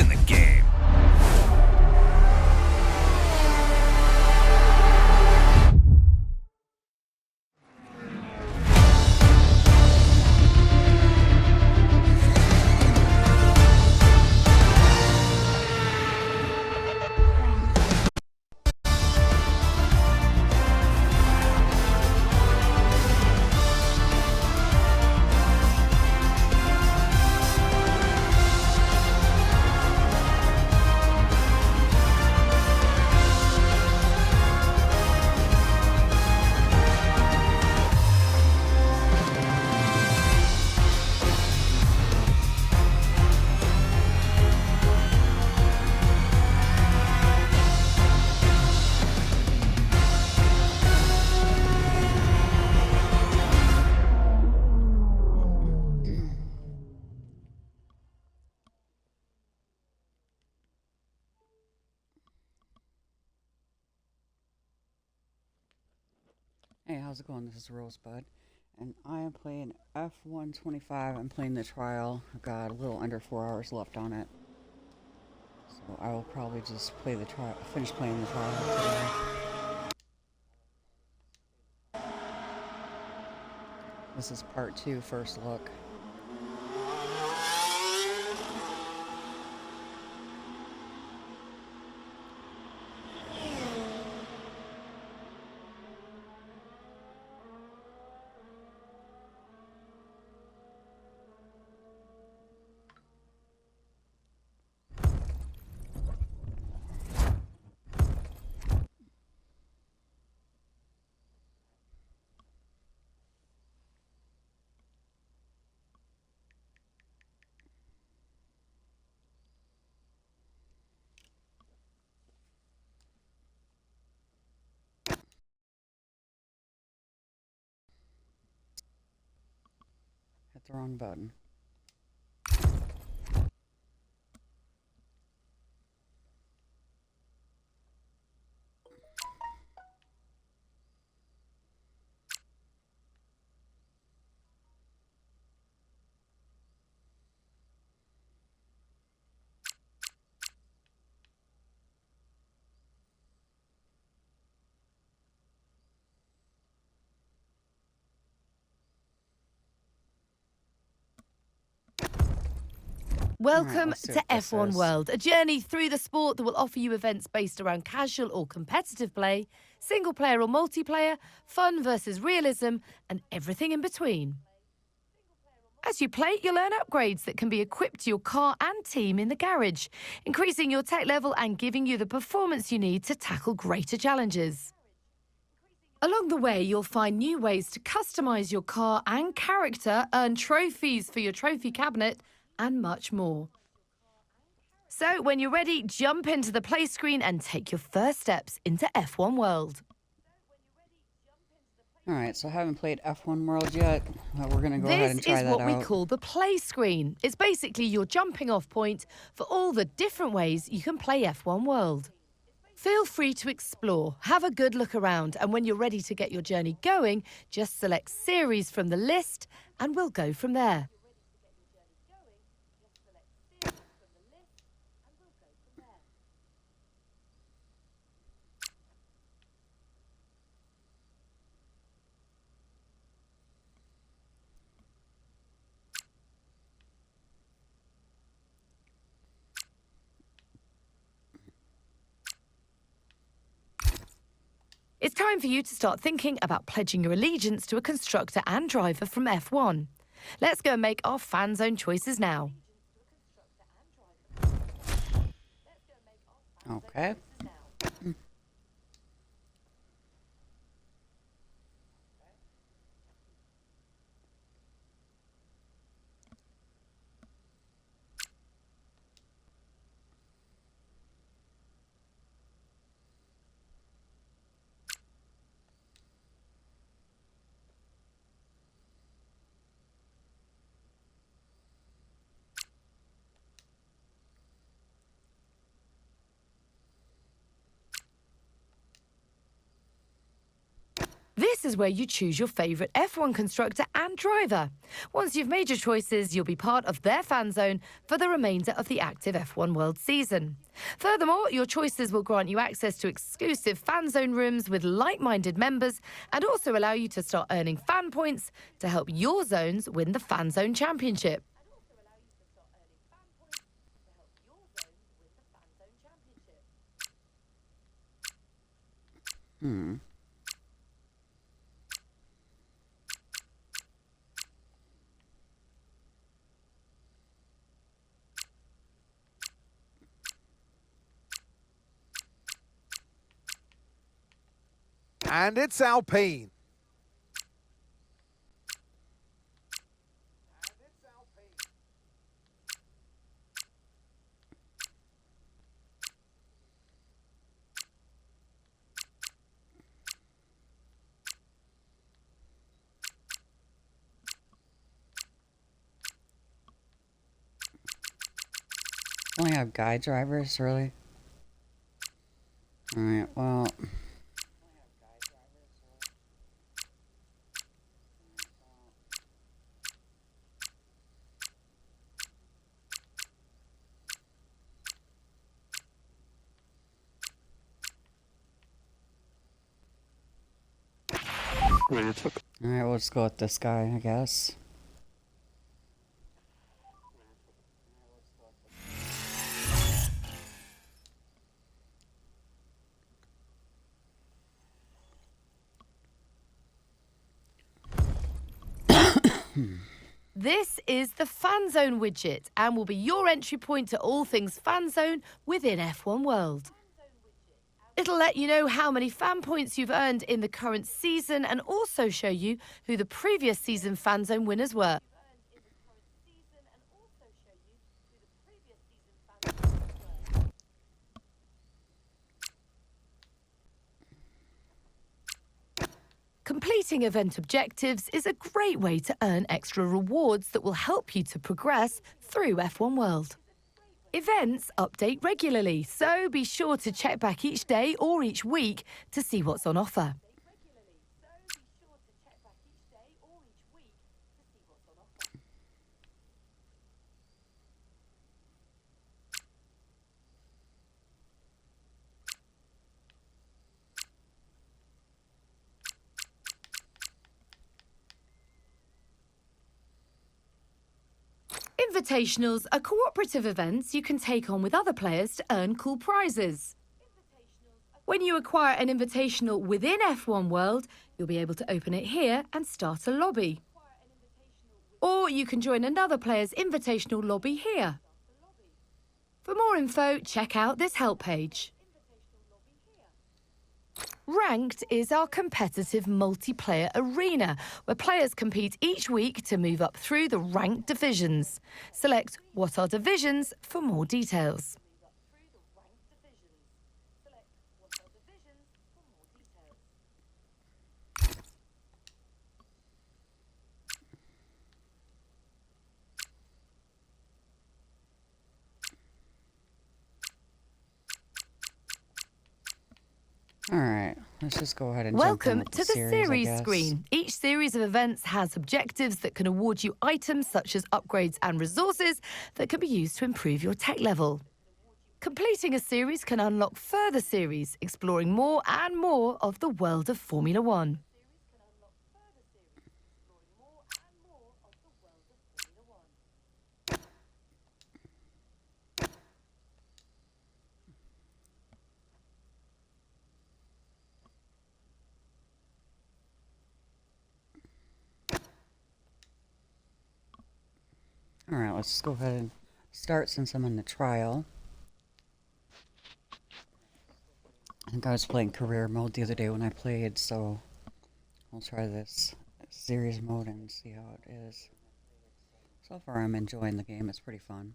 in the game. Hey, how's it going? This is Rosebud, and I am playing F125. I'm playing the trial. I've got a little under 4 hours left on it, so I will probably just play the trial, finish playing the trial today. This is part 2, first look. Hit the wrong button. Welcome to F1 World, a journey through the sport that will offer you events based around casual or competitive play, single player or multiplayer, fun versus realism, and everything in between. As you play, you'll earn upgrades that can be equipped to your car and team in the garage, increasing your tech level and giving you the performance you need to tackle greater challenges. Along the way, you'll find new ways to customize your car and character, earn trophies for your trophy cabinet, and much more. So, when you're ready, jump into the play screen and take your first steps into F1 World. Alright, so I haven't played F1 World yet, but we're going to go ahead and try that out. This is what we call the play screen. It's basically your jumping off point for all the different ways you can play F1 World. Feel free to explore, have a good look around, and when you're ready to get your journey going, just select Series from the list and we'll go from there. It's time for you to start thinking about pledging your allegiance to a constructor and driver from F1. Let's go and make our fan zone choices now. Okay. This is where you choose your favourite F1 constructor and driver. Once you've made your choices, you'll be part of their fan zone for the remainder of the active F1 World season. Furthermore, your choices will grant you access to exclusive fan zone rooms with like-minded members and also allow you to start earning fan points to help your zones win the Fan Zone Championship. And it's Alpine. Only have guy drivers, really? Alright, well. Alright, we'll just go with this guy, I guess. This is the Fan Zone widget and will be your entry point to all things Fan Zone within F1 World. It'll let you know how many fan points you've earned in the current season and also show you who the previous season Fan Zone winners were. Completing event objectives is a great way to earn extra rewards that will help you to progress through F1 World. Events update regularly, so be sure to check back each day or each week to see what's on offer. Invitationals are cooperative events you can take on with other players to earn cool prizes. When you acquire an invitational within F1 World, you'll be able to open it here and start a lobby. Or you can join another player's invitational lobby here. For more info, check out this help page. Ranked is our competitive multiplayer arena, where players compete each week to move up through the ranked divisions. Select What are divisions for more details. Alright, let's just go ahead and Welcome jump in to with the series, I series guess. screen. Each series of events has objectives that can award you items such as upgrades and resources that can be used to improve your tech level. Completing a series can unlock further series, exploring more and more of the world of Formula One. Alright, let's just go ahead and start since I'm in the trial. I think I was playing career mode the other day when I played, so I'll try this series mode and see how it is. So far I'm enjoying the game, it's pretty fun.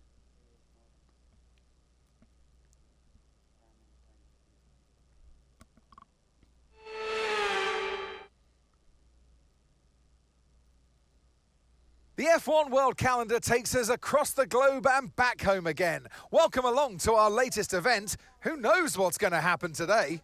The F1 World Calendar takes us across the globe and back home again. Welcome along to our latest event. Who knows what's going to happen today?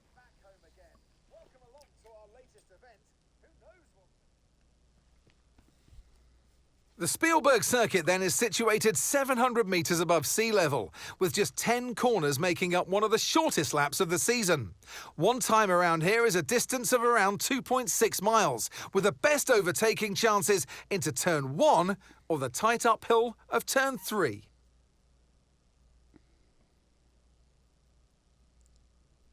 The Spielberg circuit then is situated 700 metres above sea level, with just 10 corners making up one of the shortest laps of the season. One time around here is a distance of around 2.6 miles, with the best overtaking chances into turn 1 or the tight uphill of turn 3.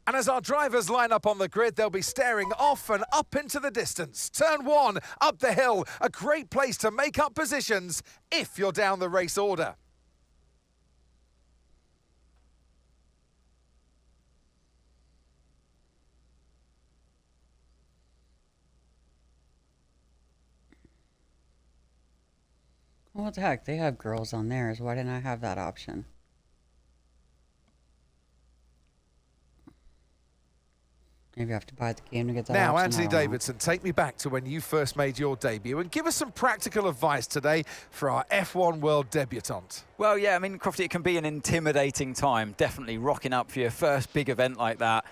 And as our drivers line up on the grid, they'll be staring off and up into the distance. Turn 1, up the hill, a great place to make up positions if you're down the race order. What the heck? They have girls on theirs. Why didn't I have that option? Maybe I have to buy the game to get that Now, option. Anthony Davidson, take me back to when you first made your debut and give us some practical advice today for our F1 World debutante. Well, yeah, I mean, Crofty, it can be an intimidating time, definitely rocking up for your first big event like that.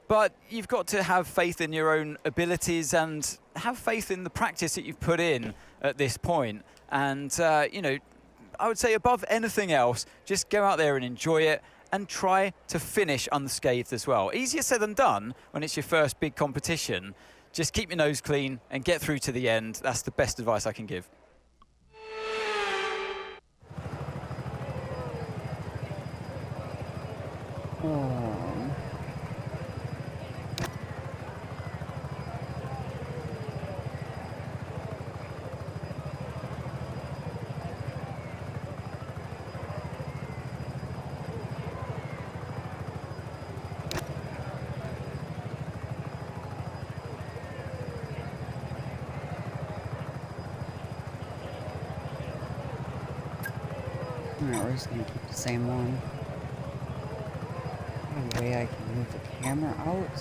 But you've got to have faith in your own abilities and have faith in the practice that you've put in at this point. And, you know, I would say above anything else, just go out there and enjoy it and try to finish unscathed as well. Easier said than done when it's your first big competition. Just keep your nose clean and get through to the end. That's the best advice I can give. Alright, we're just gonna keep the same one. Any way I can move the camera out?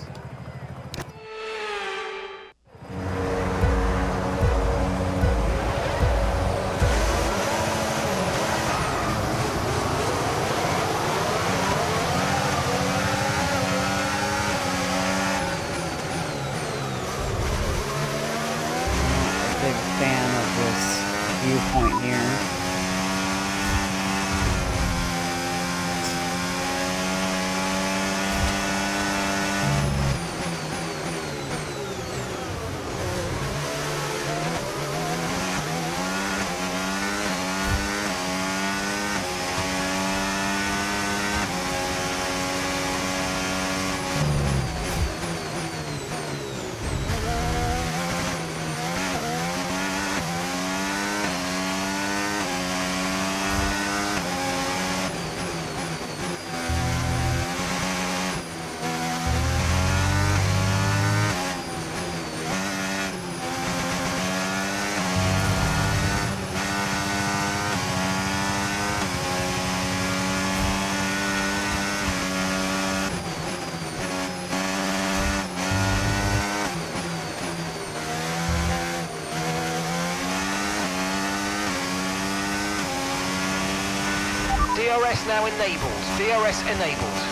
Big fan of this viewpoint here. DRS now enabled. DRS enabled.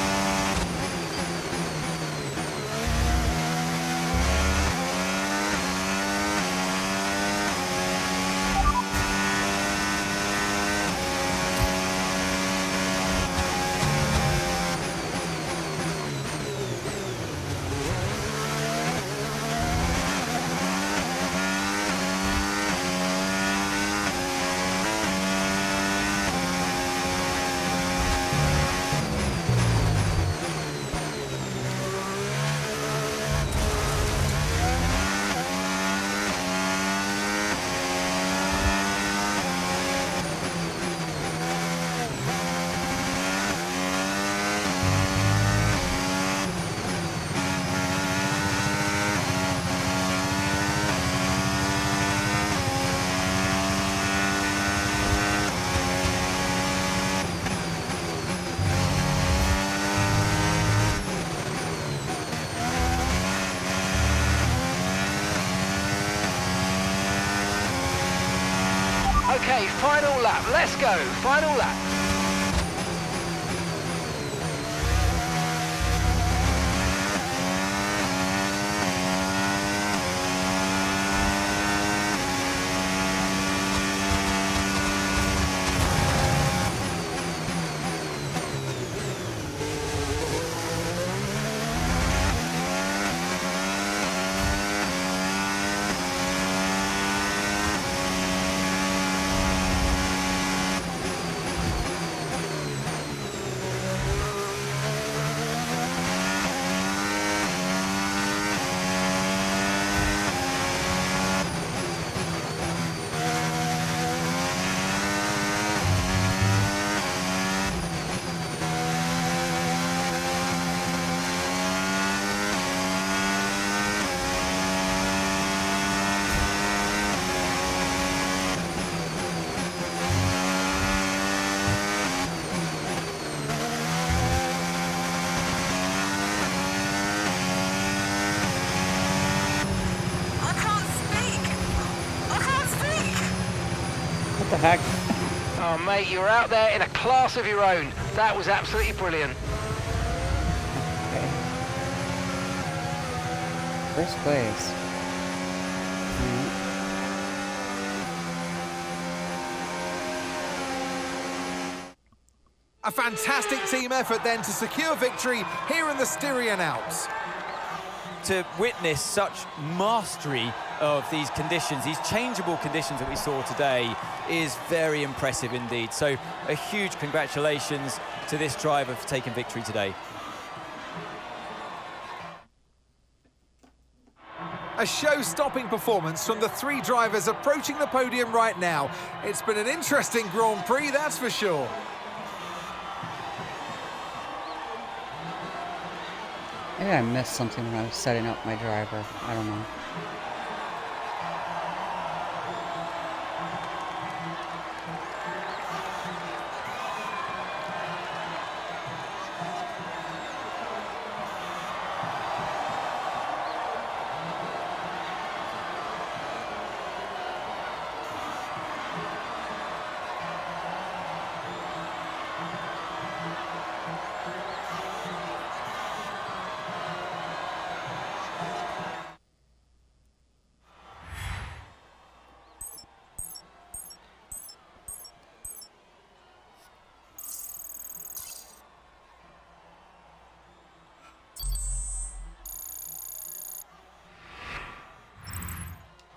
Okay, final lap. Let's go. Final lap. heck? Oh, mate, you were out there in a class of your own. That was absolutely brilliant. Okay. First place. Alright. A fantastic team effort then to secure victory here in the Styrian Alps. To witness such mastery of these conditions, these changeable conditions that we saw today, is very impressive indeed. So a huge congratulations to this driver for taking victory today. A show-stopping performance from the three drivers approaching the podium right now. It's been an interesting Grand Prix, that's for sure. Maybe I missed something when I was setting up my driver. I don't know.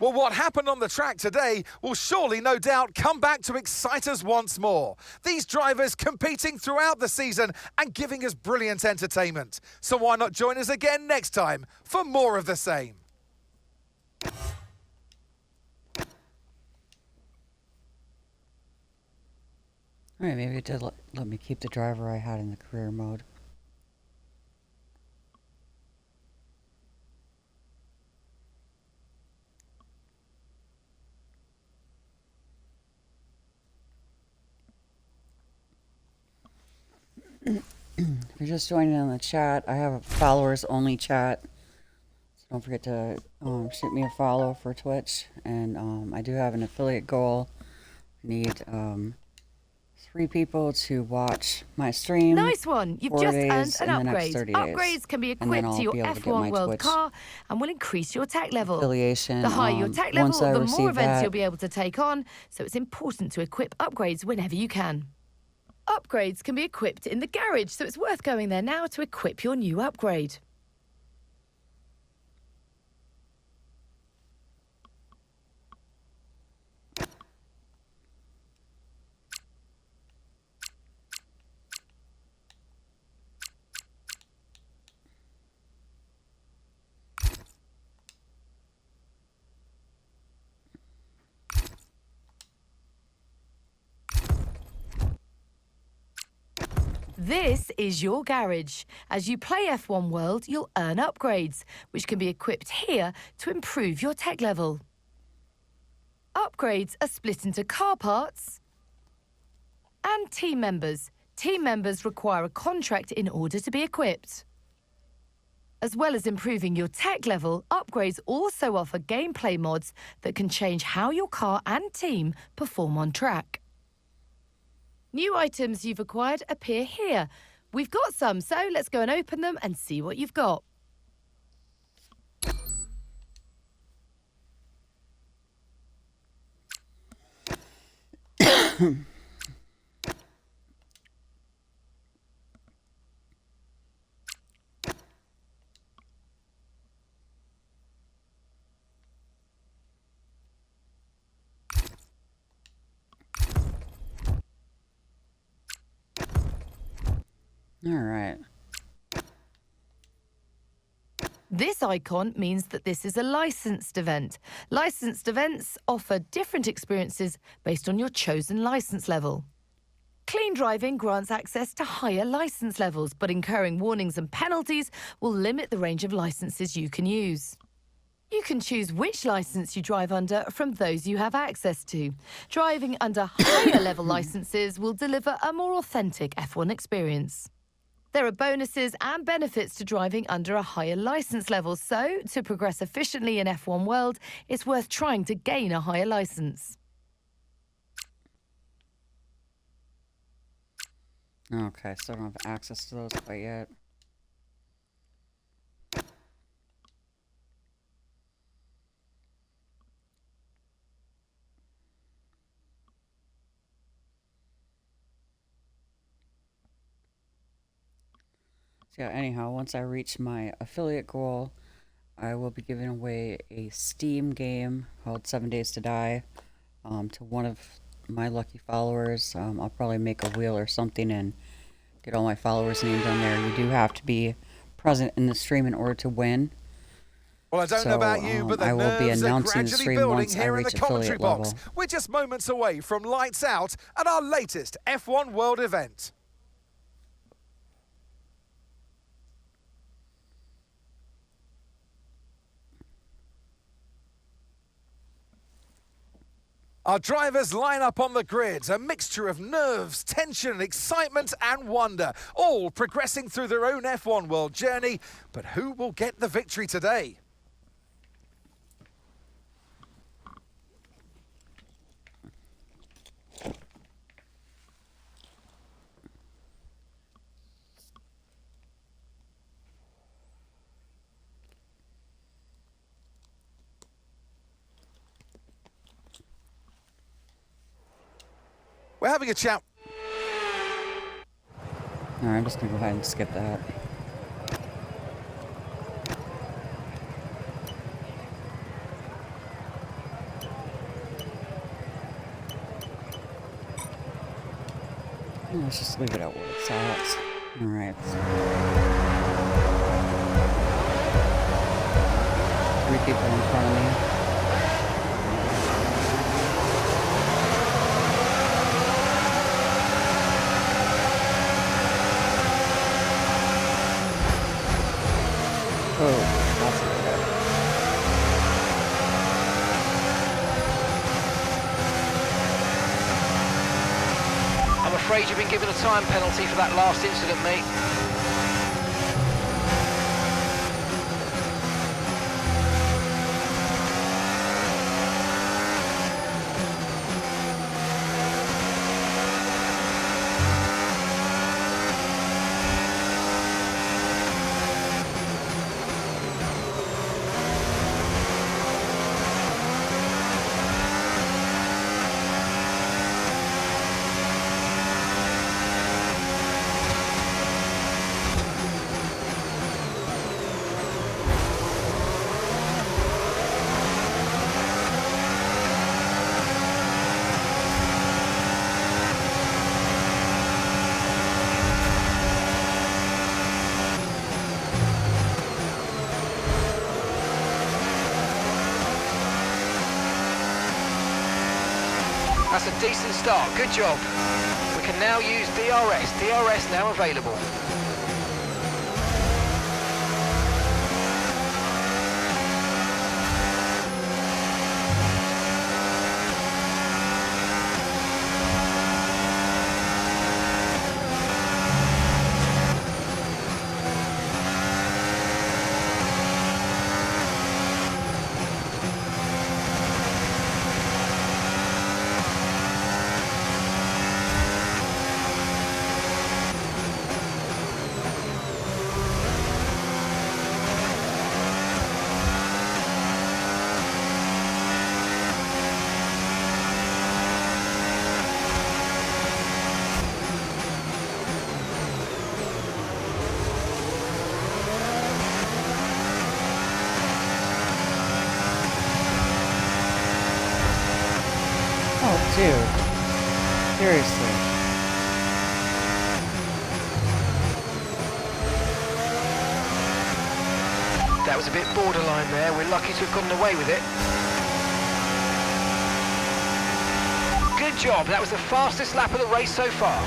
Well, what happened on the track today will surely, no doubt, come back to excite us once more. These drivers competing throughout the season and giving us brilliant entertainment. So why not join us again next time for more of the same? Alright, maybe it did let me keep the driver I had in the career mode. If you're just joining in the chat, I have a followers only chat. So don't forget to shoot me a follow for Twitch. And I do have an affiliate goal. I need 3 people to watch my stream. Nice one. You've 4 just days earned in an the next upgrade. 30 days. Upgrades can be And then equipped I'll to your be able to get my F1 World Twitch car and will increase your tech level. affiliation. The higher your tech level, once I the receive more events that, you'll be able to take on, so it's important to equip upgrades whenever you can. Upgrades can be equipped in the garage, so it's worth going there now to equip your new upgrade. This is your garage. As you play F1 World, you'll earn upgrades, which can be equipped here to improve your tech level. Upgrades are split into car parts and team members. Team members require a contract in order to be equipped. As well as improving your tech level, upgrades also offer gameplay mods that can change how your car and team perform on track. New items you've acquired appear here. We've got some, so let's go and open them and see what you've got. All right. This icon means that this is a licensed event. Licensed events offer different experiences based on your chosen license level. Clean driving grants access to higher license levels, but incurring warnings and penalties will limit the range of licenses you can use. You can choose which license you drive under from those you have access to. Driving under higher level licenses will deliver a more authentic F1 experience. There are bonuses and benefits to driving under a higher license level, so to progress efficiently in F1 World, it's worth trying to gain a higher license. Okay, so I don't have access to those quite yet. So yeah, anyhow, once I reach my affiliate goal, I will be giving away a Steam game called 7 Days to Die to one of my lucky followers. I'll probably make a wheel or something and get all my followers' names on there. You do have to be present in the stream in order to win. Well, I don't know about you, but the I will be nerves are announcing the gradually stream building once I here in the reach commentary affiliate box. level. We're just moments away from lights out at our latest F1 World event. Our drivers line up on the grid, a mixture of nerves, tension, excitement and wonder, all progressing through their own F1 World journey. But who will get the victory today? We're having a chat. Alright, I'm just gonna go ahead and skip that. Let's just leave it at what it's at. Alright. 3 people in front of me. Oh, that's not good. I'm afraid you've been given a time penalty for that last incident, mate. That's a decent start, good job. We can now use DRS. DRS now available. Oh, dude. Seriously. That was a bit borderline there. We're lucky to have gotten away with it. Good job. That was the fastest lap of the race so far.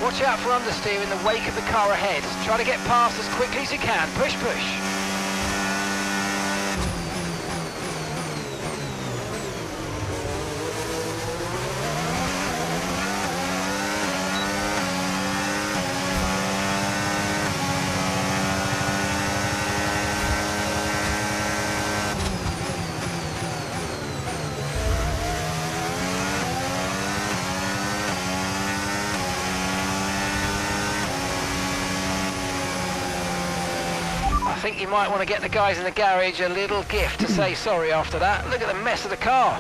Watch out for understeer in the wake of the car ahead. Try to get past as quickly as you can. Push, push. I think you might want to get the guys in the garage a little gift to say sorry after that. Look at the mess of the car.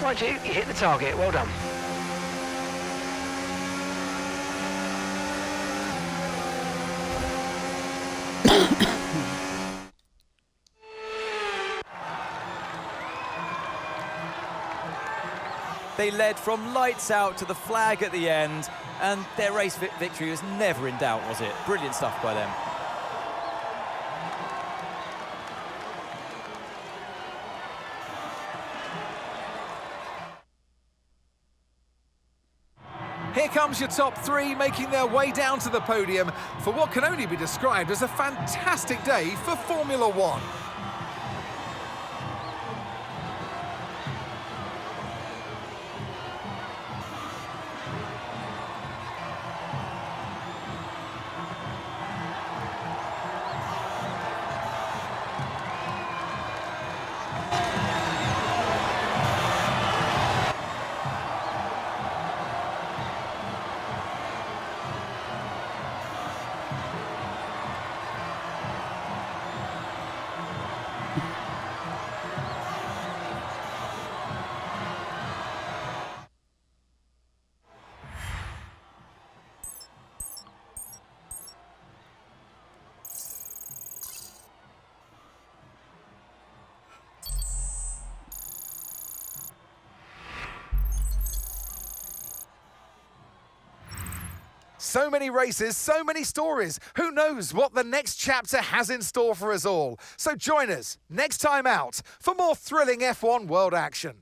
Mind you, you hit the target. Well done. They led from lights out to the flag at the end, and their race victory was never in doubt, was it? Brilliant stuff by them. Here comes your top three making their way down to the podium for what can only be described as a fantastic day for Formula One. So many races, so many stories. Who knows what the next chapter has in store for us all? So join us next time out for more thrilling F1 world action.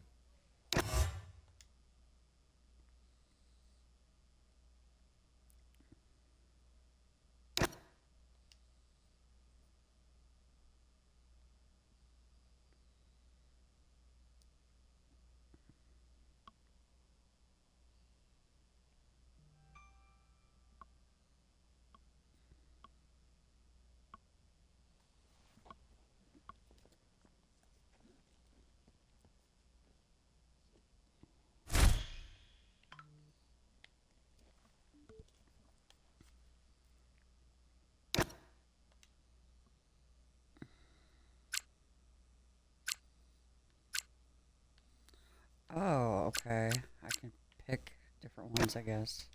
Oh, okay. I can pick different ones, I guess.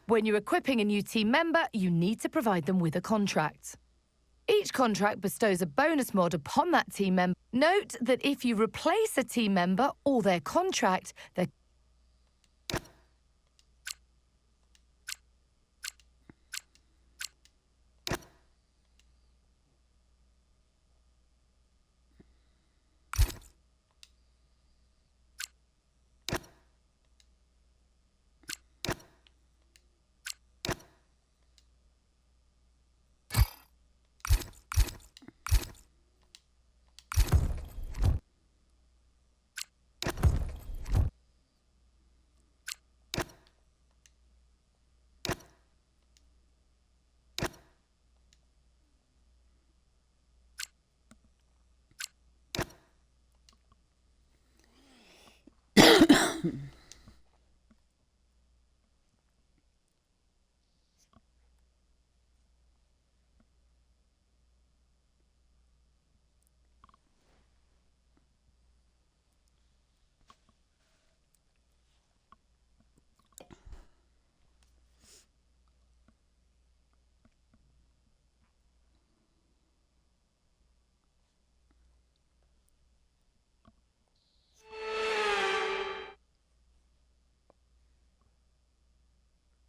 When you're equipping a new team member, you need to provide them with a contract. Each contract bestows a bonus mod upon that team member. Note that if you replace a team member or their contract, their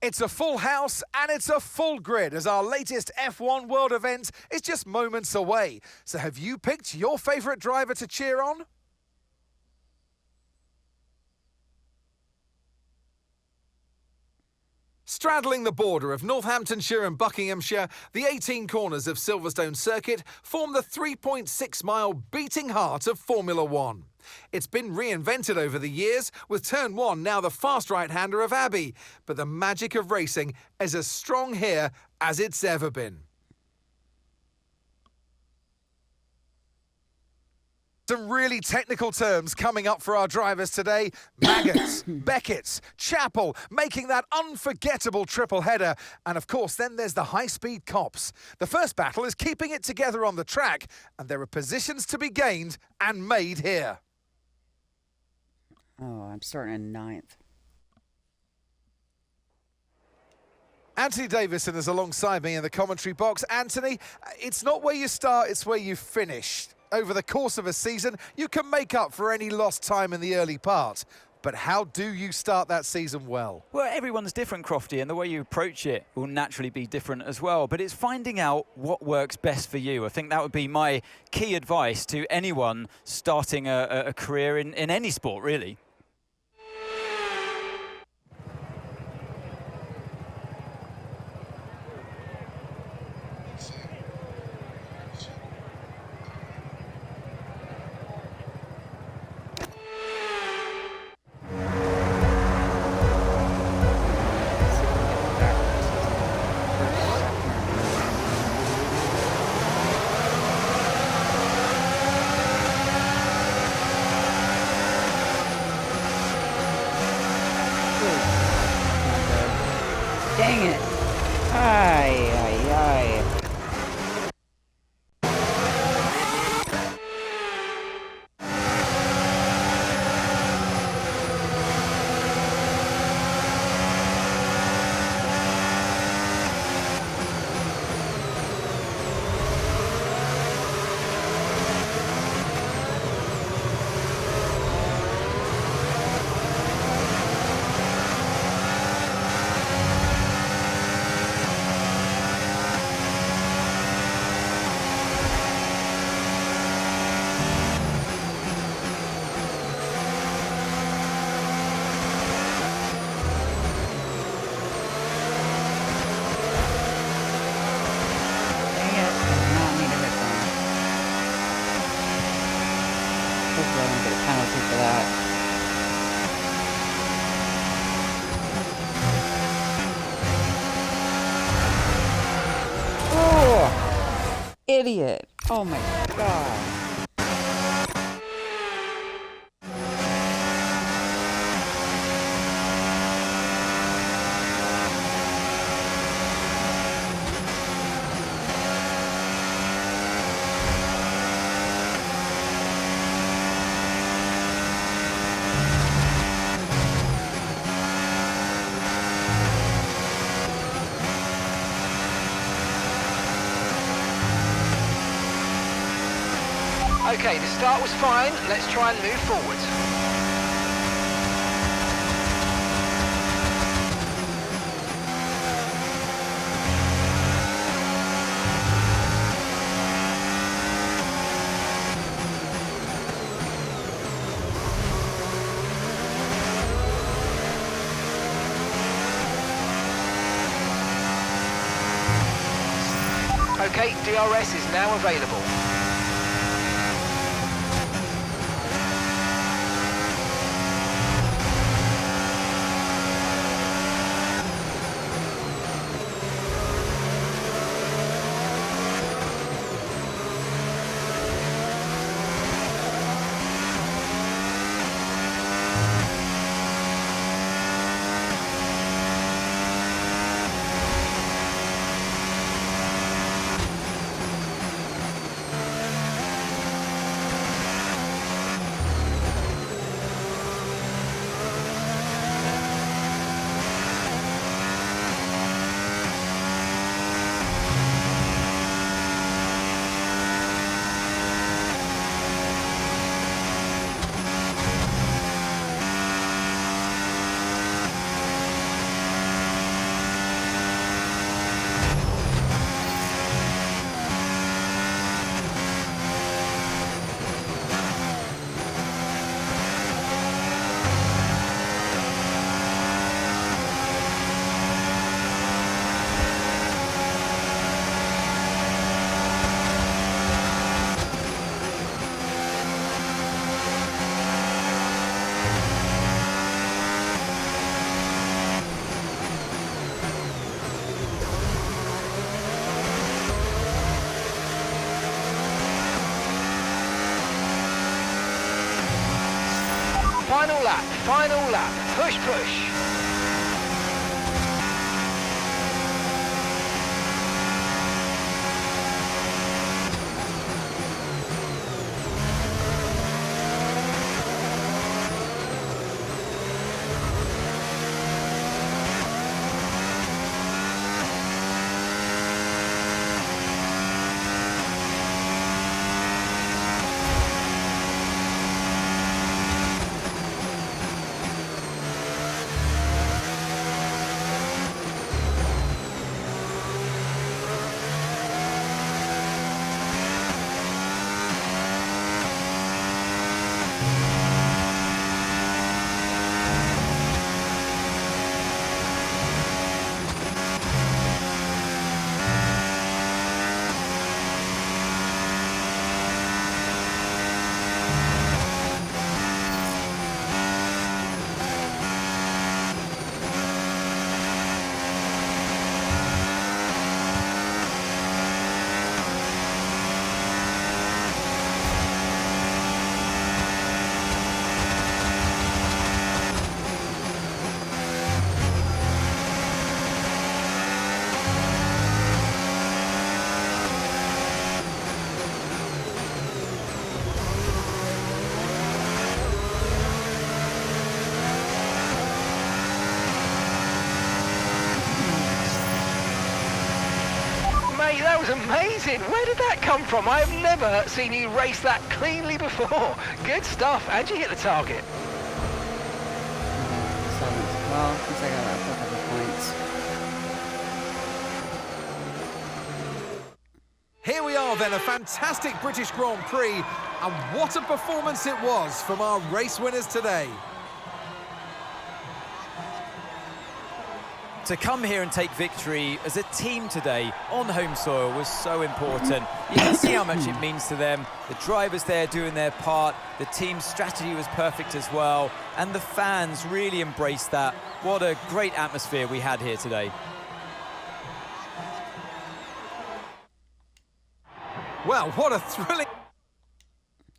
It's a full house and it's a full grid as our latest F1 World event is just moments away. So have you picked your favourite driver to cheer on? Straddling the border of Northamptonshire and Buckinghamshire, the 18 corners of Silverstone Circuit form the 3.6-mile beating heart of Formula One. It's been reinvented over the years, with Turn 1 now the fast right-hander of Abbey, but the magic of racing is as strong here as it's ever been. Some really technical terms coming up for our drivers today. Maggots, Beckett's, Chapel, making that unforgettable triple header. And of course, then there's the high-speed cops. The first battle is keeping it together on the track, and there are positions to be gained and made here. Oh, I'm starting in 9th. Anthony Davison is alongside me in the commentary box. Anthony, it's not where you start, it's where you finish. Over the course of a season, you can make up for any lost time in the early part. But how do you start that season well? Well, everyone's different, Crofty, and the way you approach it will naturally be different as well. But it's finding out what works best for you. I think that would be my key advice to anyone starting a career in any sport, really. Dang it. Ay, ay, ay. Hopefully I don't get a penalty for that. Oh! Idiot! Oh my god. Okay, the start was fine. Let's try and move forward. Okay, DRS is now available. Final lap, final lap. Push, push. Mate, that was amazing. Where did that come from? I have never seen you race that cleanly before. Good stuff. How'd you hit the target? Seventh. Well, at least I got up a couple points. Here we are then, a fantastic British Grand Prix, and what a performance it was from our race winners today. To come here and take victory as a team today on home soil was so important. You can see how much it means to them. The drivers there doing their part, the team's strategy was perfect as well, and the fans really embraced that. What a great atmosphere we had here today. Well, what a thrilling...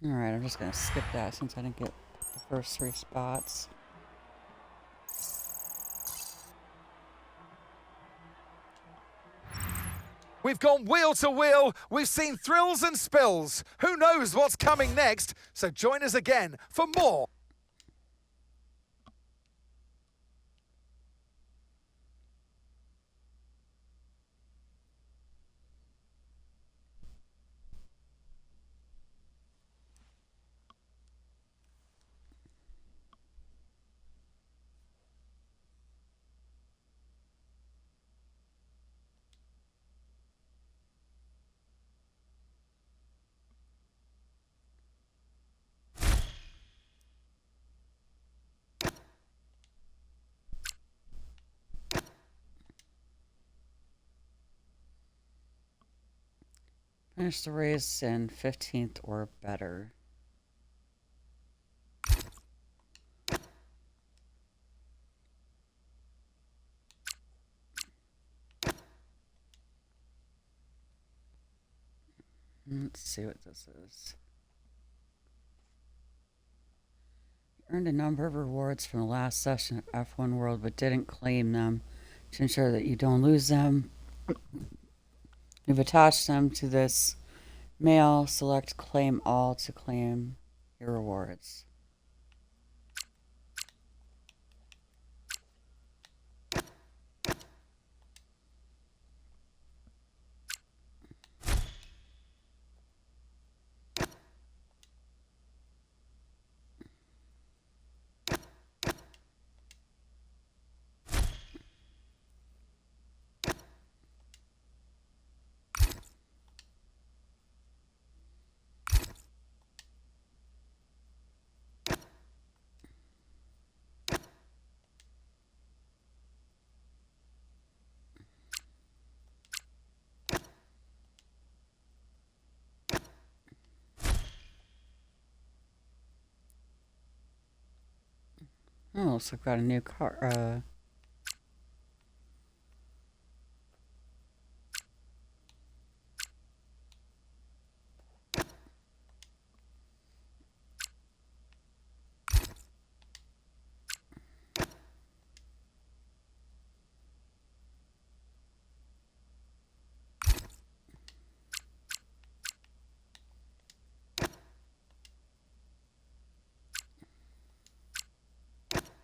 Alright, I'm just going to skip that since I didn't get the first 3 spots. We've gone wheel to wheel, we've seen thrills and spills. Who knows what's coming next? So join us again for more. Finish the race in 15th or better. Let's see what this is. You earned a number of rewards from the last session of F1 World, but didn't claim them. To ensure that you don't lose them, you've attached them to this mail. Select Claim All to claim your rewards. Oh, so I've got a new car.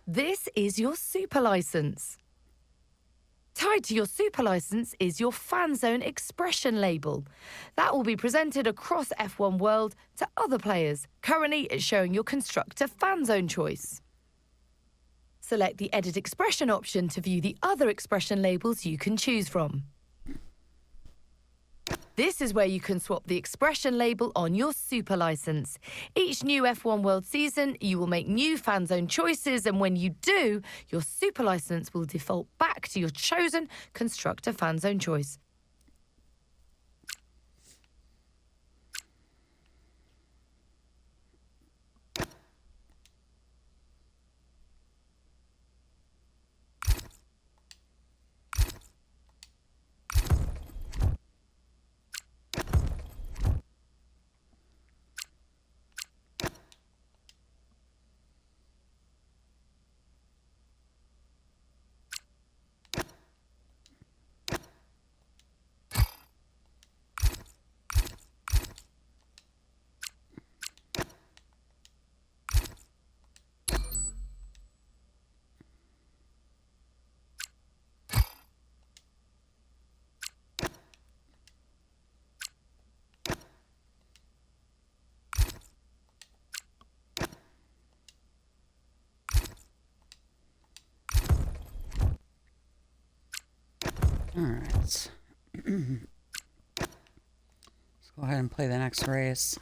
This is your super license. Tied to your super license is your Fan Zone expression label. That will be presented across F1 World to other players. Currently, it's showing your constructor Fan Zone choice. Select the Edit Expression option to view the other expression labels you can choose from. This is where you can swap the expression label on your super license. Each new F1 World season, you will make new Fan Zone choices, and when you do, your super license will default back to your chosen constructor Fan Zone choice. All right. Let's go ahead and play the next race.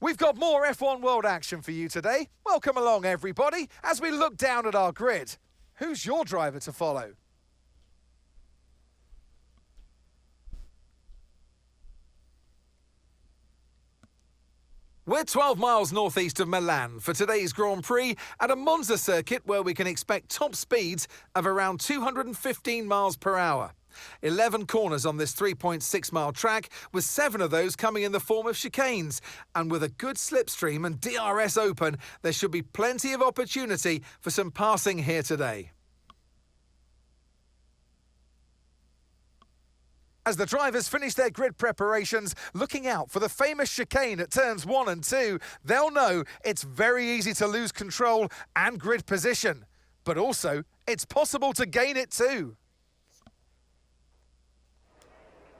We've got more F1 World action for you today. Welcome along, everybody, as we look down at our grid. Who's your driver to follow? We're 12 miles northeast of Milan for today's Grand Prix at a Monza circuit where we can expect top speeds of around 215 miles per hour. 11 corners on this 3.6-mile track, with 7 of those coming in the form of chicanes. And with a good slipstream and DRS open, there should be plenty of opportunity for some passing here today. As the drivers finish their grid preparations, looking out for the famous chicane at turns 1 and 2, they'll know it's very easy to lose control and grid position. But also, it's possible to gain it too.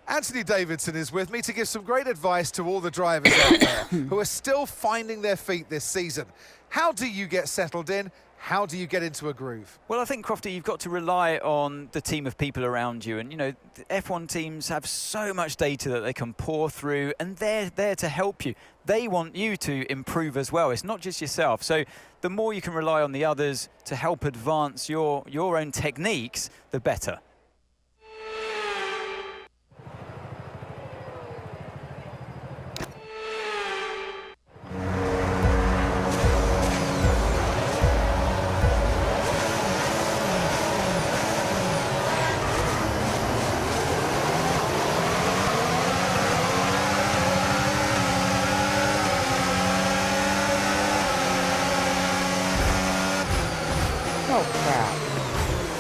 Anthony Davidson is with me to give some great advice to all the drivers out there who are still finding their feet this season. How do you get settled in? How do you get into a groove? Well, I think, Crofty, you've got to rely on the team of people around you. And, you know, the F1 teams have so much data that they can pour through, and they're there to help you. They want you to improve as well. It's not just yourself. So the more you can rely on the others to help advance your own techniques, the better. Oh crap.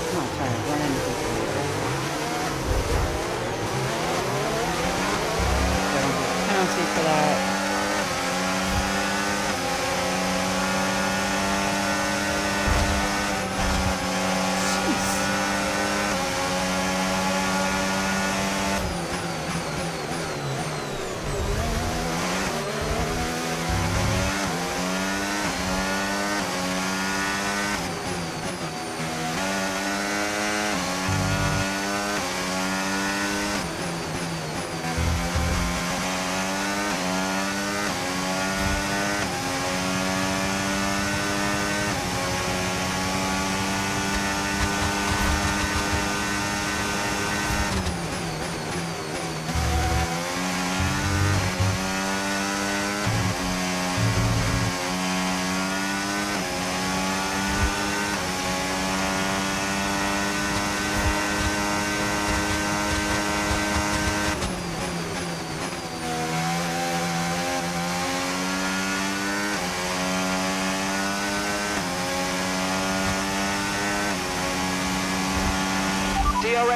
I'm not trying to run into people. I don't get a penalty for that.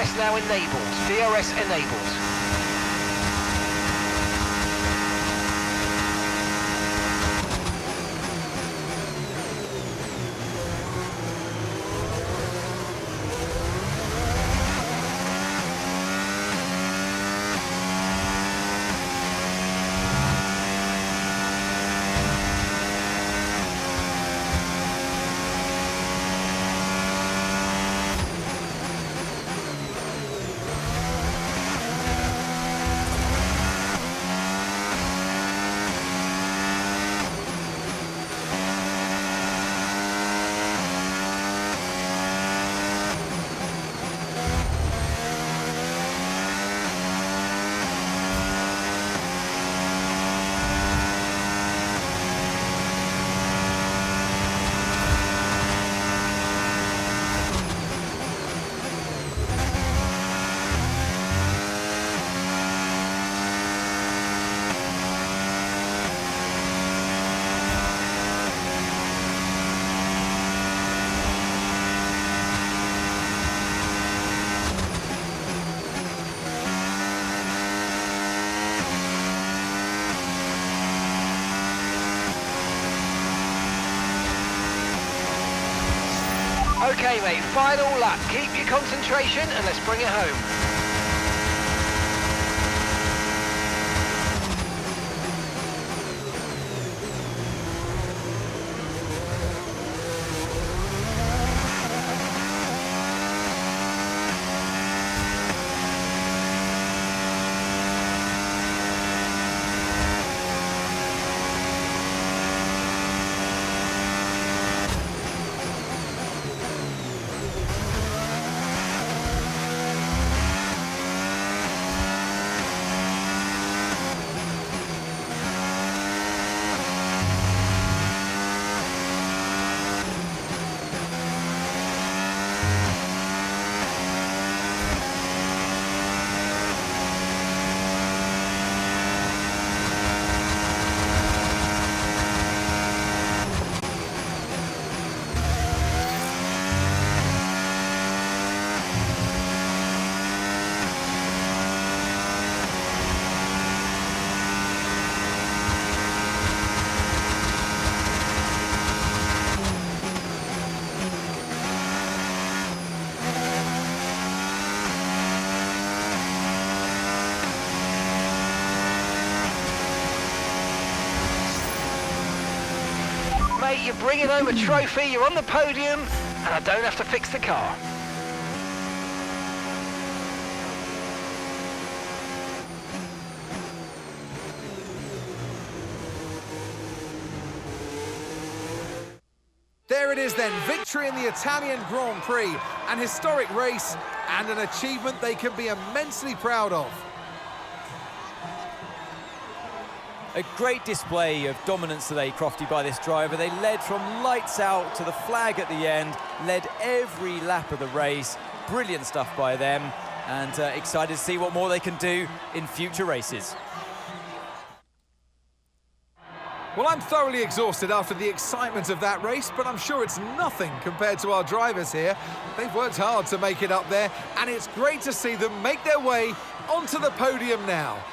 DRS now enabled. DRS enabled. Okay, mate, final lap. Keep your concentration and let's bring it home. Mate, you're bringing home a trophy, you're on the podium, and I don't have to fix the car. There it is then, victory in the Italian Grand Prix, an historic race and an achievement they can be immensely proud of. A great display of dominance today, Crofty, by this driver. They led from lights out to the flag at the end, led every lap of the race. Brilliant stuff by them, and excited to see what more they can do in future races. Well, I'm thoroughly exhausted after the excitement of that race, but I'm sure it's nothing compared to our drivers here. They've worked hard to make it up there, and it's great to see them make their way onto the podium now.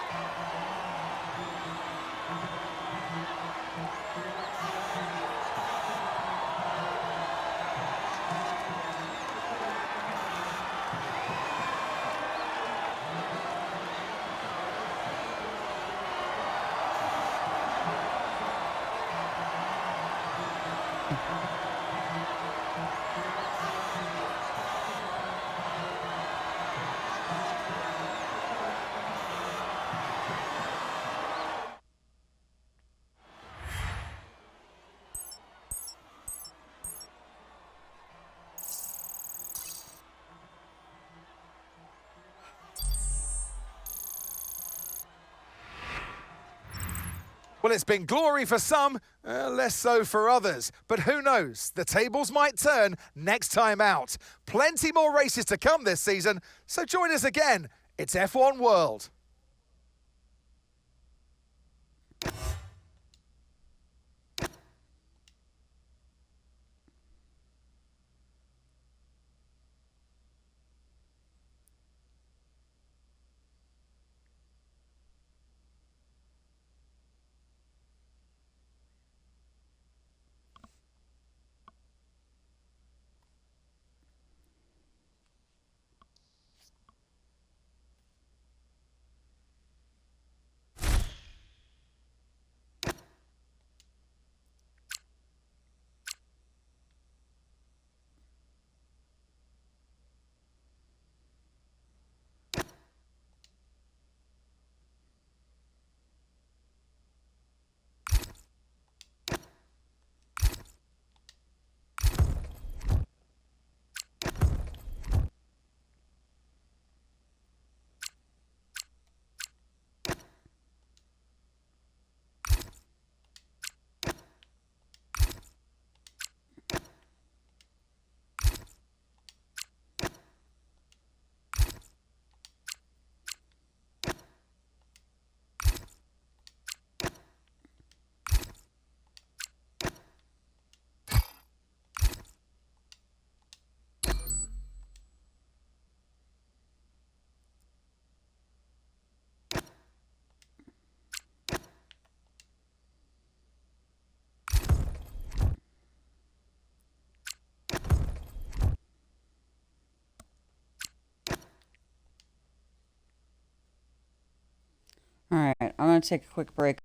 Well, it's been glory for some, less so for others. But who knows? The tables might turn next time out. Plenty more races to come this season, so join us again. It's F1 World. All right, I'm going to take a quick break.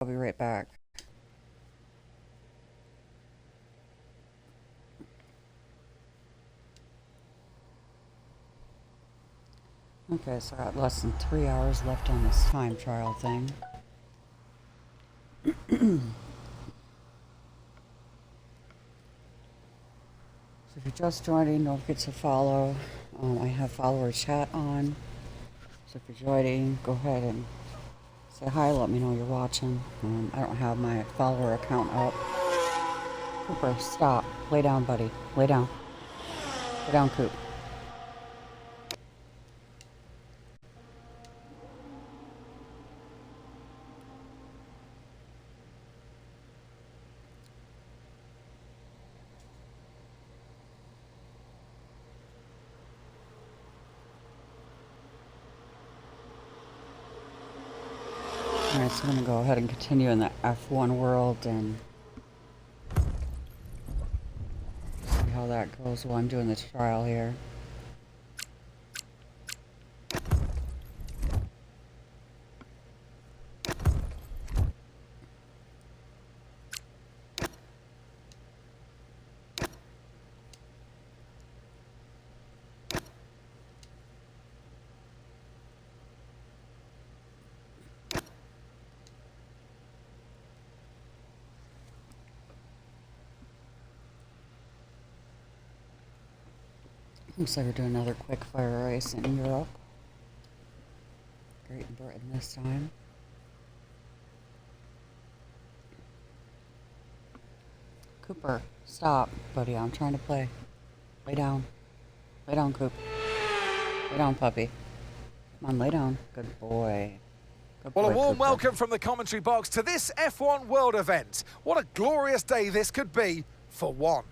I'll be right back. Okay, so I got less than 3 hours left on this time trial thing. So if you're just joining, don't forget to follow. I have follower chat on. So if you're joining, go ahead and say hi, let me know you're watching. I don't have my follower account up. Cooper, stop. Lay down, buddy. Lay down. Lay down, Coop. Alright, so I'm going to go ahead and continue in the F1 world and see how that goes while I'm doing the trial here. Looks like we're doing another quick fire race in Europe. Great Britain this time. Cooper, stop, buddy. I'm trying to play. Lay down. Lay down, Coop. Lay down, puppy. Come on, lay down. Good boy. Good Well, boy, a warm Cooper. welcome from the commentary box to this F1 World event. What a glorious day this could be for one.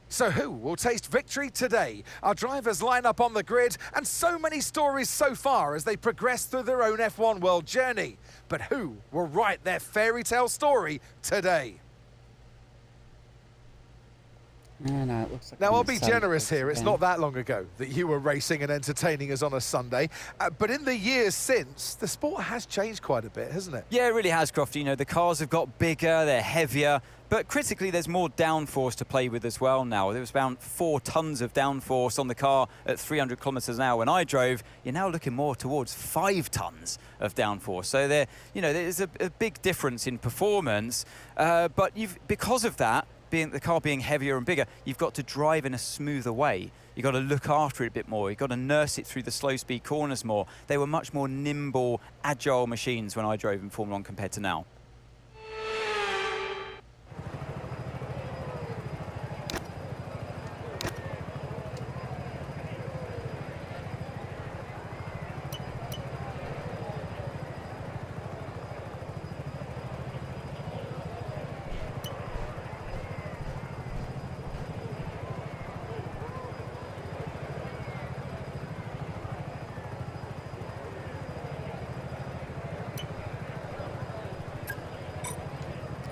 So who will taste victory today? Our drivers line up on the grid, and so many stories so far as they progress through their own F1 World journey. But who will write their fairy tale story today? And it looks like Now, I'm I'll in be seventh generous place here. It's again. not that long ago that you were racing and entertaining us on a Sunday. But in the years since, the sport has changed quite a bit, hasn't it? Yeah, it really has, Crofty. You know, the cars have got bigger, they're heavier, but critically there's more downforce to play with as well now. There was about 4 tons of downforce on the car at 300 kilometers an hour when I drove. You're now looking more towards 5 tons of downforce. So there, you know, there's a big difference in performance, but because of that, the car being heavier and bigger, you've got to drive in a smoother way. You've got to look after it a bit more. You've got to nurse it through the slow speed corners more. They were much more nimble, agile machines when I drove in Formula 1 compared to now.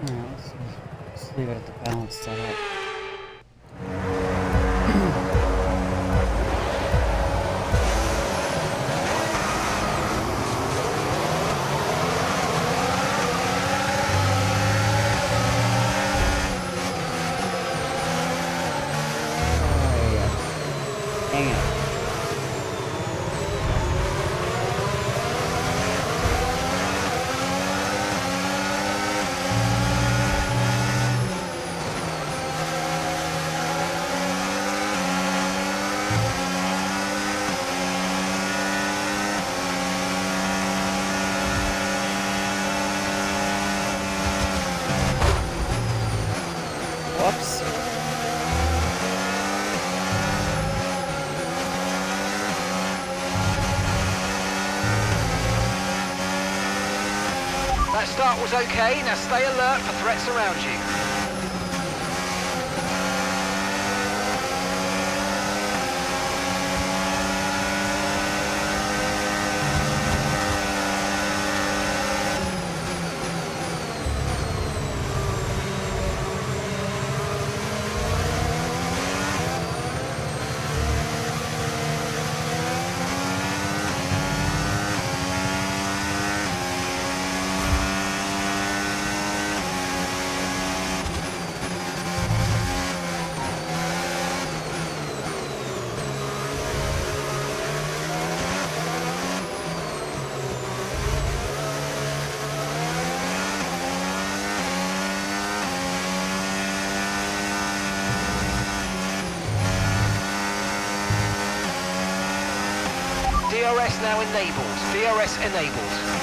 Alright, let's leave it at the balance setup. Dang it. Whoops. That start was okay, now stay alert for threats around you. DRS now enabled. DRS enabled.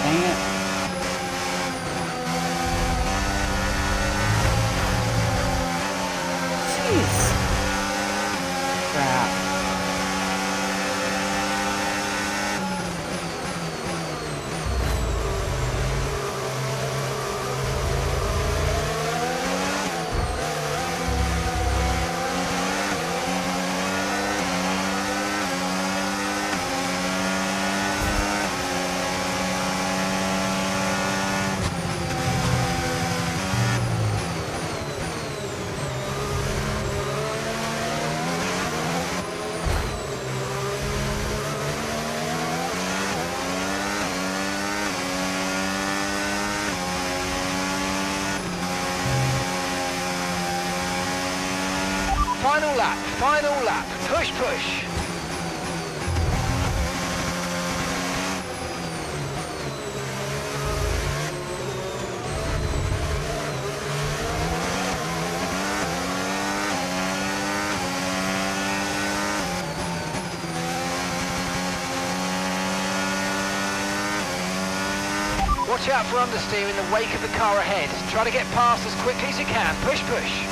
Dang it. Jeez. Crap. Final lap, final lap. Push, push. Watch out for understeer in the wake of the car ahead. Try to get past as quickly as you can. Push, push.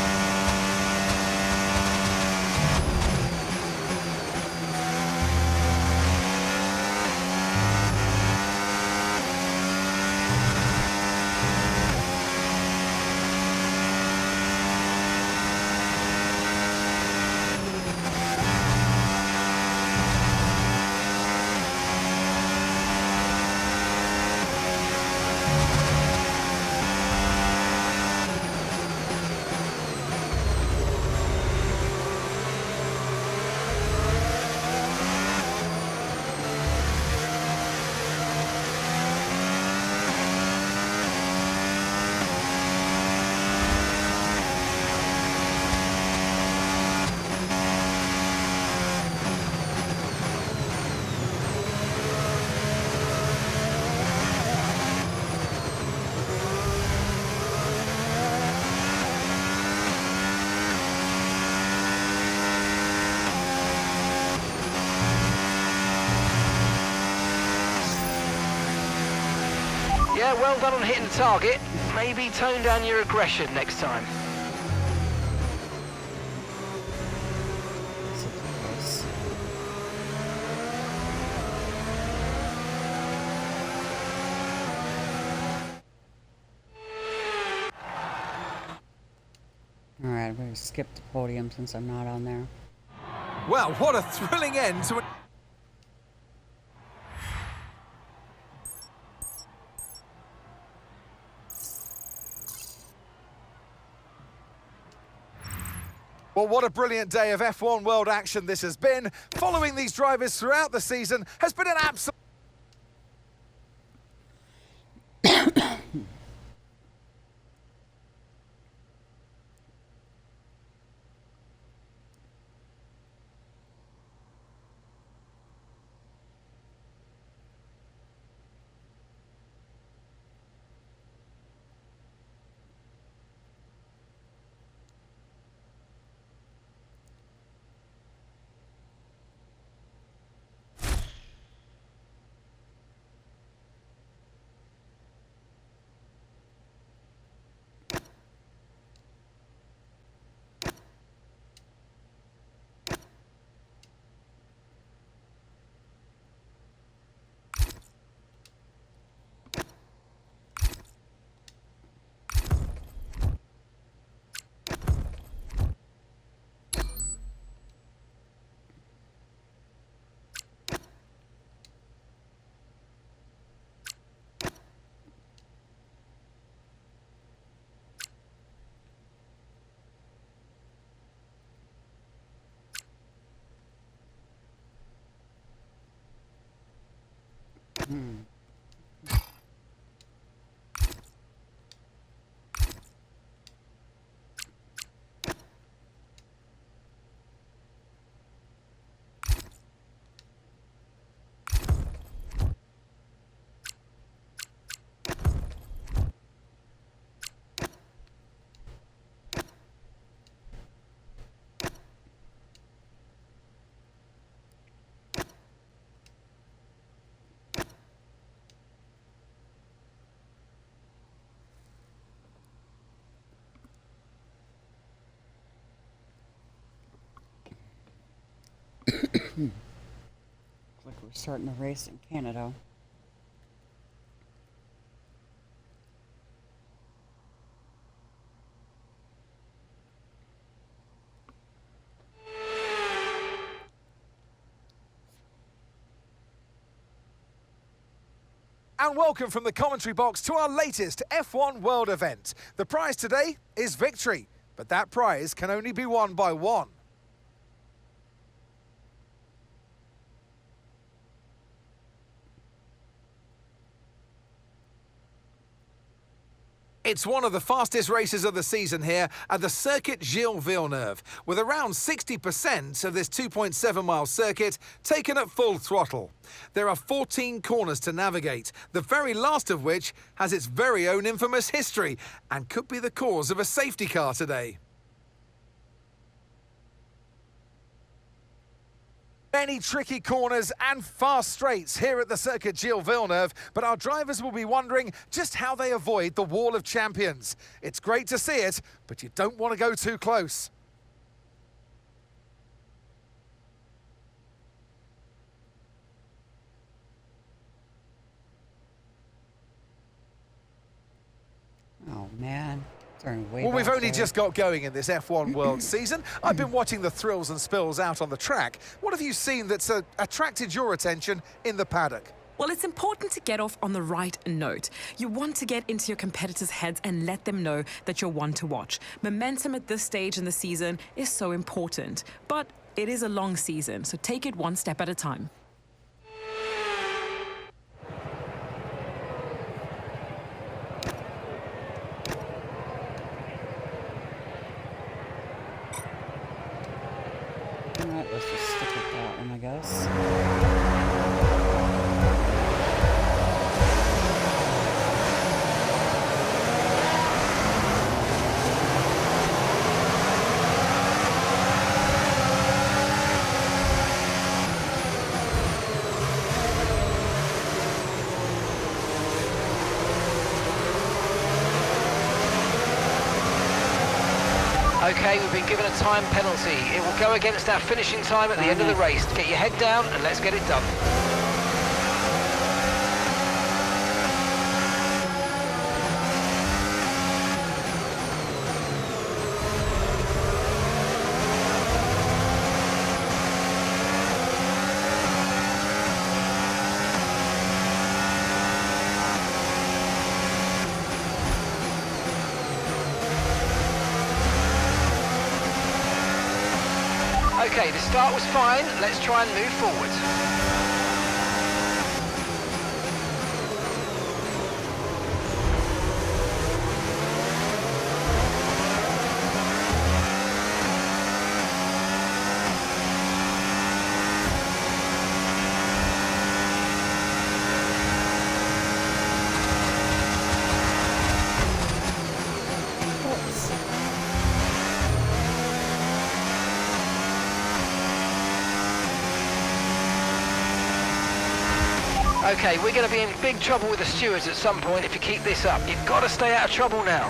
Yeah, well done on hitting the target. Maybe tone down your aggression next time. Suppose. Alright, I'm going to skip the podium since I'm not on there. Well, what a thrilling end to... Well, what a brilliant day of F1 World action this has been. Following these drivers throughout the season has been an absolute... Looks like we're starting the race in Canada. And welcome from the commentary box to our latest F1 World event. The prize today is victory, but that prize can only be won by one. It's one of the fastest races of the season here at the Circuit Gilles Villeneuve, with around 60% of this 2.7-mile circuit taken at full throttle. There are 14 corners to navigate, the very last of which has its very own infamous history and could be the cause of a safety car today. Many tricky corners and fast straights here at the Circuit Gilles Villeneuve, but our drivers will be wondering just how they avoid the Wall of Champions. It's great to see it, but you don't want to go too close. Oh, man. Well, we've only just got going in this F1 World season. I've been watching the thrills and spills out on the track. What have you seen that's attracted your attention in the paddock? Well, it's important to get off on the right note. You want to get into your competitors' heads and let them know that you're one to watch. Momentum at this stage in the season is so important, but it is a long season, so take it one step at a time. Alright, let's just stick with that one, I guess. Okay, we've been given a time penalty. It will go against our finishing time at the end of the race. Get your head down and let's get it done. Okay, the start was fine. Let's try and move forward. Okay, we're going to be in big trouble with the stewards at some point if you keep this up. You've got to stay out of trouble now.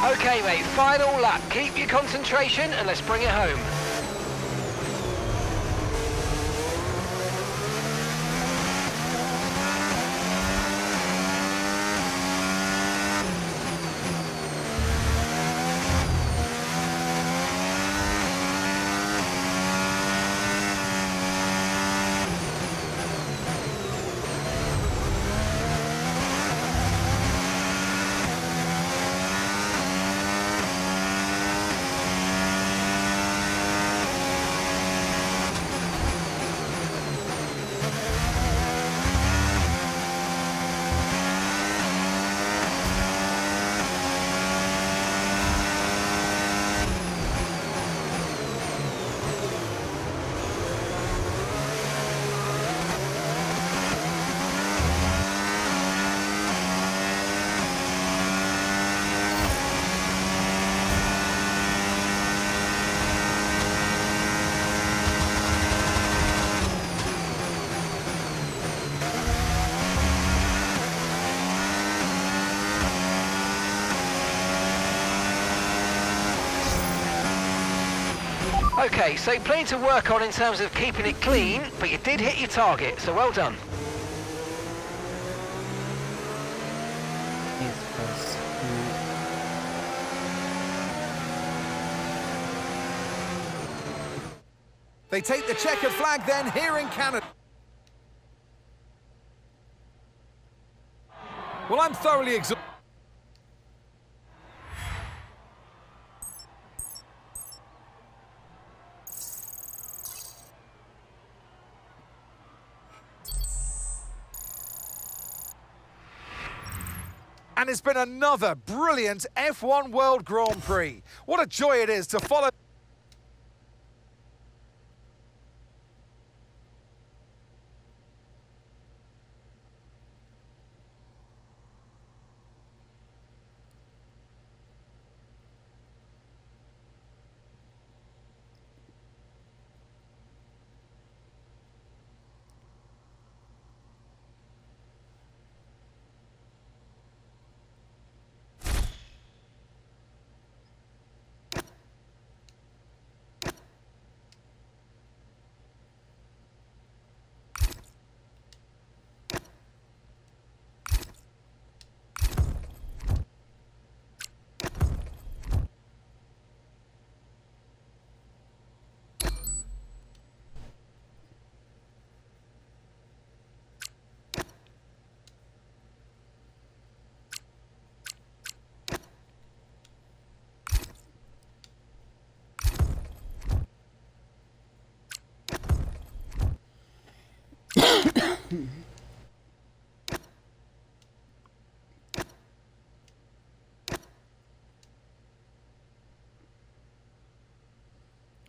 Okay, mate, final lap. Keep your concentration and let's bring it home. Okay, so plenty to work on in terms of keeping it clean, but you did hit your target, so well done. He's close. They take the checkered flag then here in Canada. Well, I'm thoroughly exhausted. And it's been another brilliant F1 World Grand Prix. What a joy it is to follow.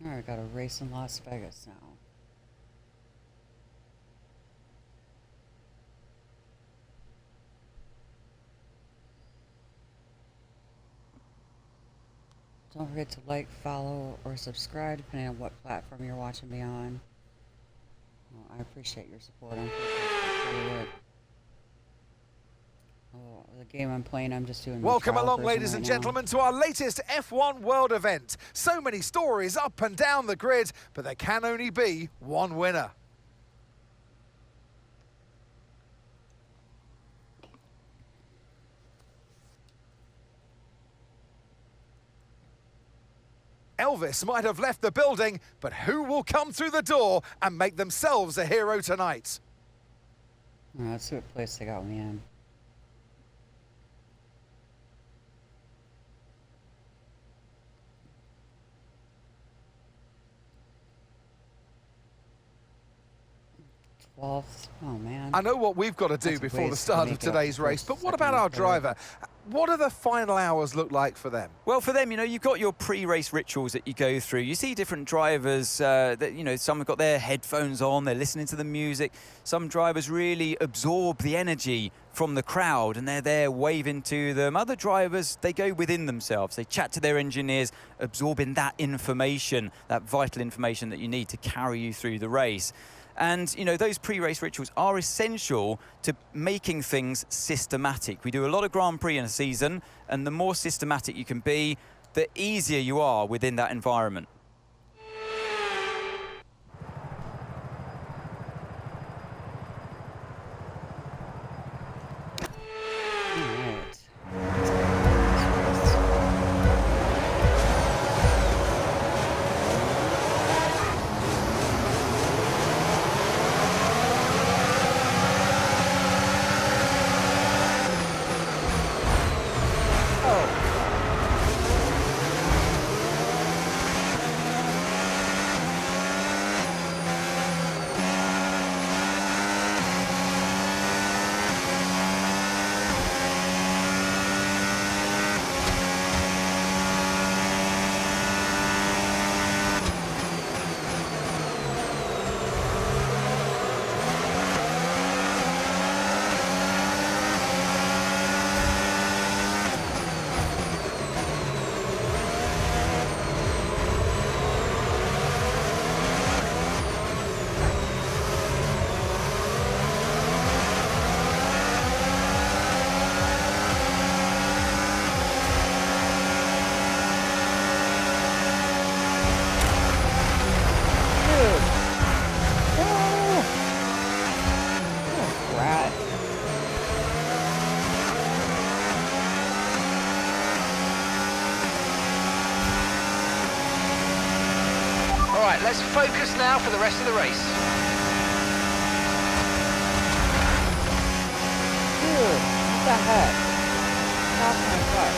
Alright, got a race in Las Vegas now. Don't forget to like, follow, or subscribe depending on what platform you're watching me on. Well, I appreciate your support. I'm appreciate it. Oh, the game I'm playing, I'm just doing. Welcome the trial along, version ladies right and now. gentlemen, to our latest F1 World event. So many stories up and down the grid, but there can only be one winner. Elvis might have left the building, but who will come through the door and make themselves a hero tonight? Oh, let's see what place they got me in. Oh man. I know what we've got to do That's before the ways to start of make it up today's to race, first, but what second, about or our third. driver? What do the final hours look like for them? Well, for them, you know, you've got your pre-race rituals that you go through. You see different drivers that, you know, some have got their headphones on, they're listening to the music. Some drivers really absorb the energy from the crowd and they're there waving to them. Other drivers, they go within themselves. They chat to their engineers, absorbing that information, that vital information that you need to carry you through the race. And, you know, those pre-race rituals are essential to making things systematic. We do a lot of Grand Prix in a season, and the more systematic you can be, the easier you are within that environment. Right, let's focus now for the rest of the race. Dude, what the heck? Stop my butt.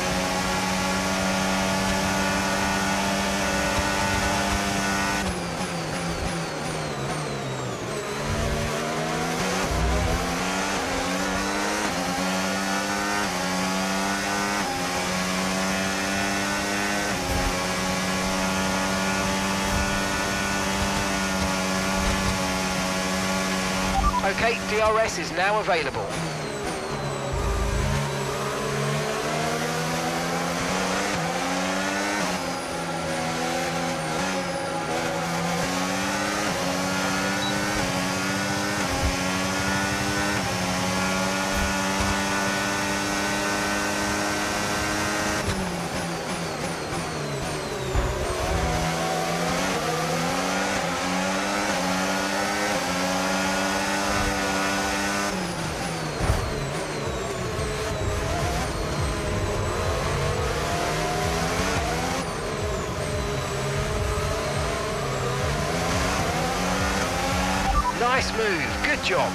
Okay, DRS is now available. Nice move, good job.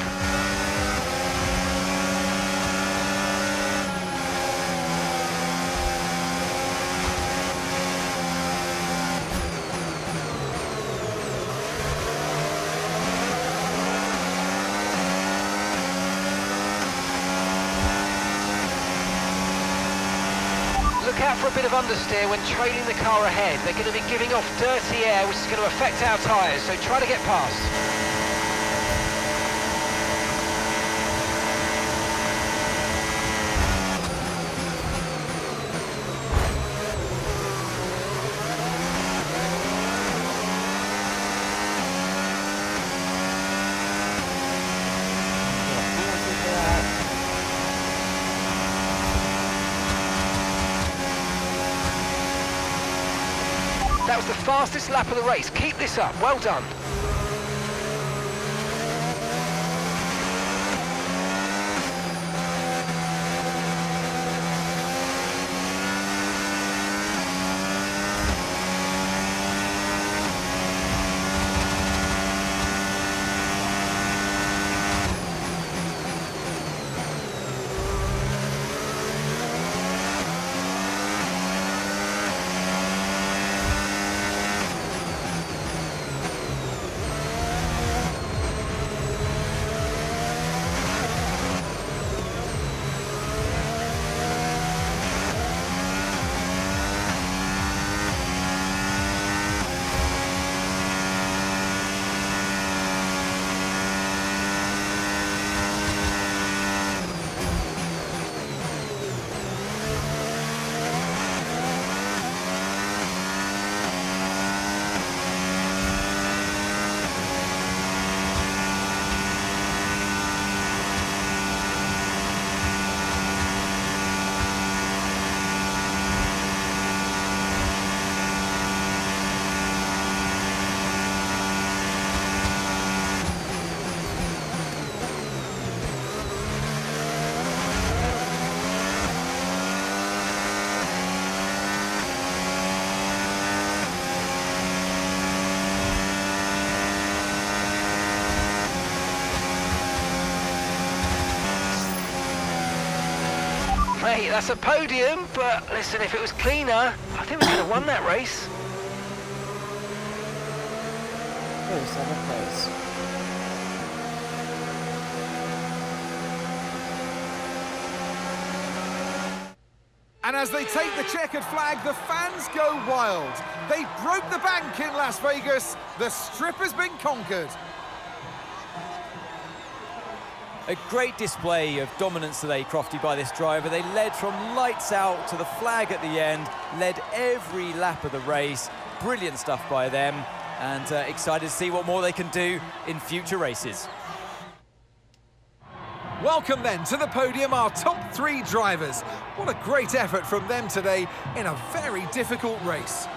Look out for a bit of understeer when trailing the car ahead. They're going to be giving off dirty air, which is going to affect our tyres, so try to get past. That was the fastest lap of the race. Keep this up. Well done. Mate, that's a podium, but listen, if it was cleaner, I think we could have won that race. 37th place. And as they take the checkered flag, the fans go wild. They broke the bank in Las Vegas. The strip has been conquered. A great display of dominance today, Crofty, by this driver. They led from lights out to the flag at the end, led every lap of the race. Brilliant stuff by them, and excited to see what more they can do in future races. Welcome then to the podium, our top 3 drivers. What a great effort from them today in a very difficult race.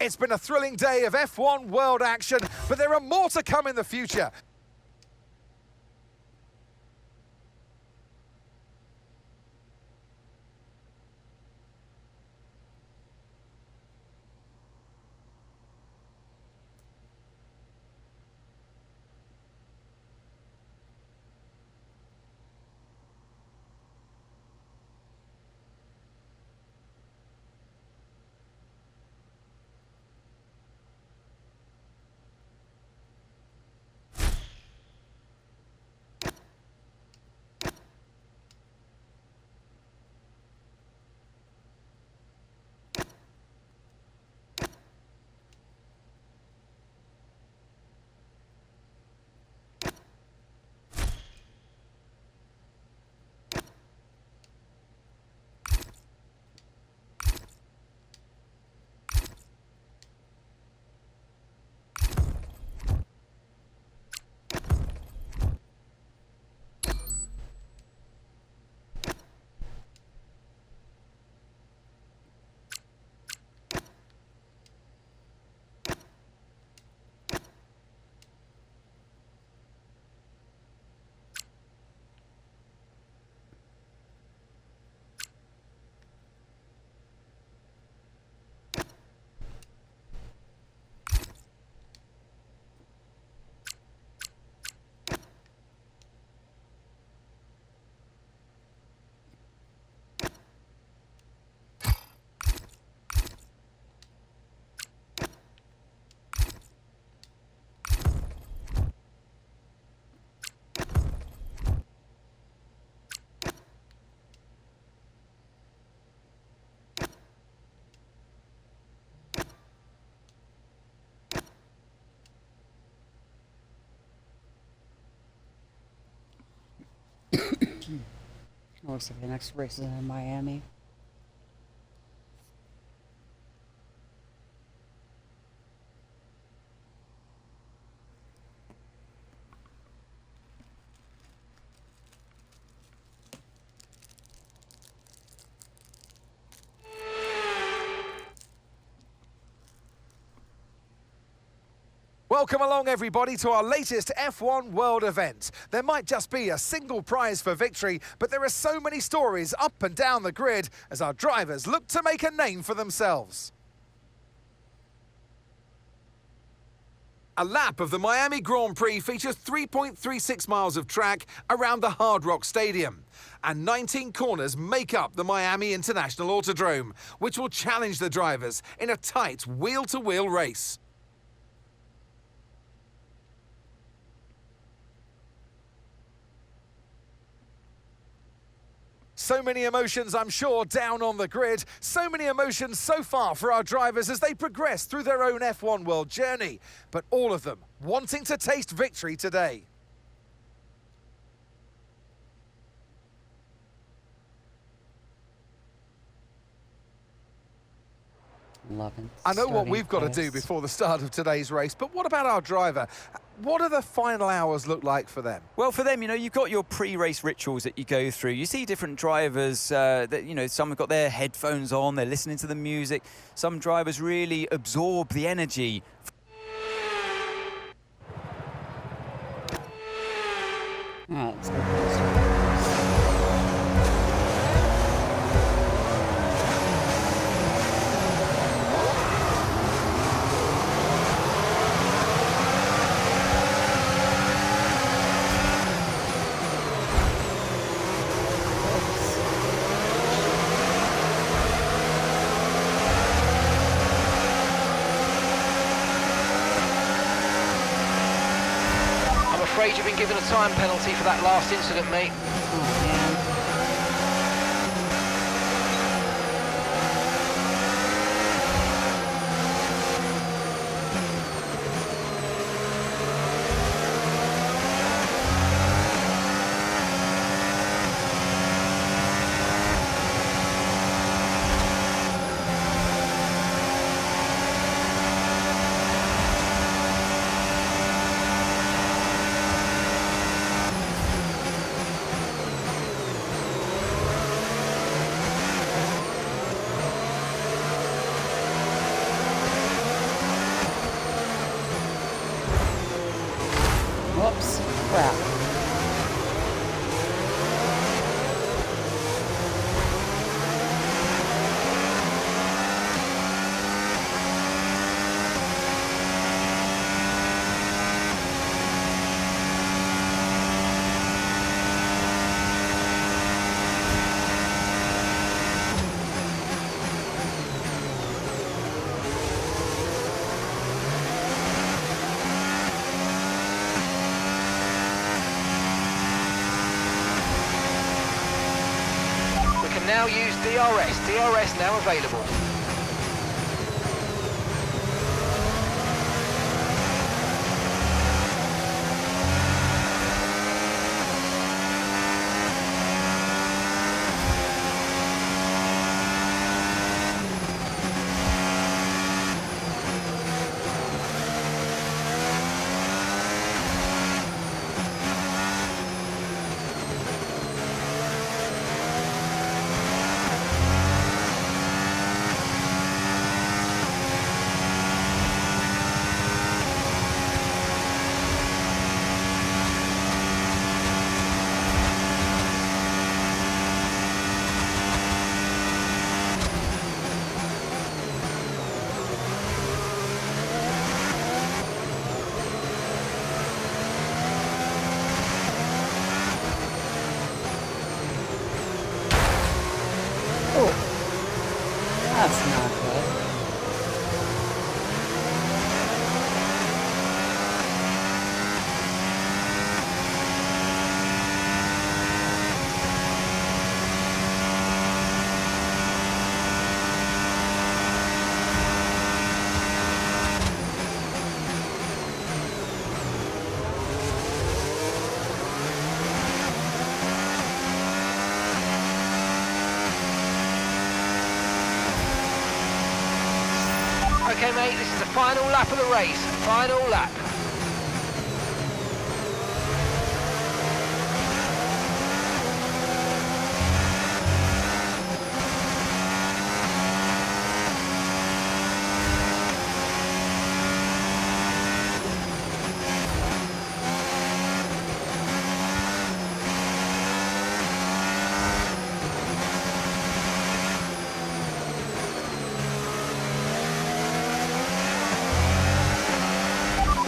It's been a thrilling day of F1 World action, but there are more to come in the future. Looks like the next race is in Miami. Welcome along, everybody, to our latest F1 World event. There might just be a single prize for victory, but there are so many stories up and down the grid as our drivers look to make a name for themselves. A lap of the Miami Grand Prix features 3.36 miles of track around the Hard Rock Stadium, and 19 corners make up the Miami International Autodrome, which will challenge the drivers in a tight wheel-to-wheel race. So many emotions, I'm sure, down on the grid. So many emotions so far for our drivers as they progress through their own F1 World journey. But all of them wanting to taste victory today. Loving. I know what starting we've got to do pace. before the start of today's race, but what about our driver? What do the final hours look like for them? Well, for them, you've got your pre-race rituals that you go through. You see different drivers that, some have got their headphones on, they're listening to the music. Some drivers really absorb the energy. Alright, let's go. I'm afraid you've been given a time penalty for that last incident, mate. Oh, man. Whoops. Crap. We can now use DRS. DRS now available. That's not good. Okay, mate, this is the final lap of the race. Final lap.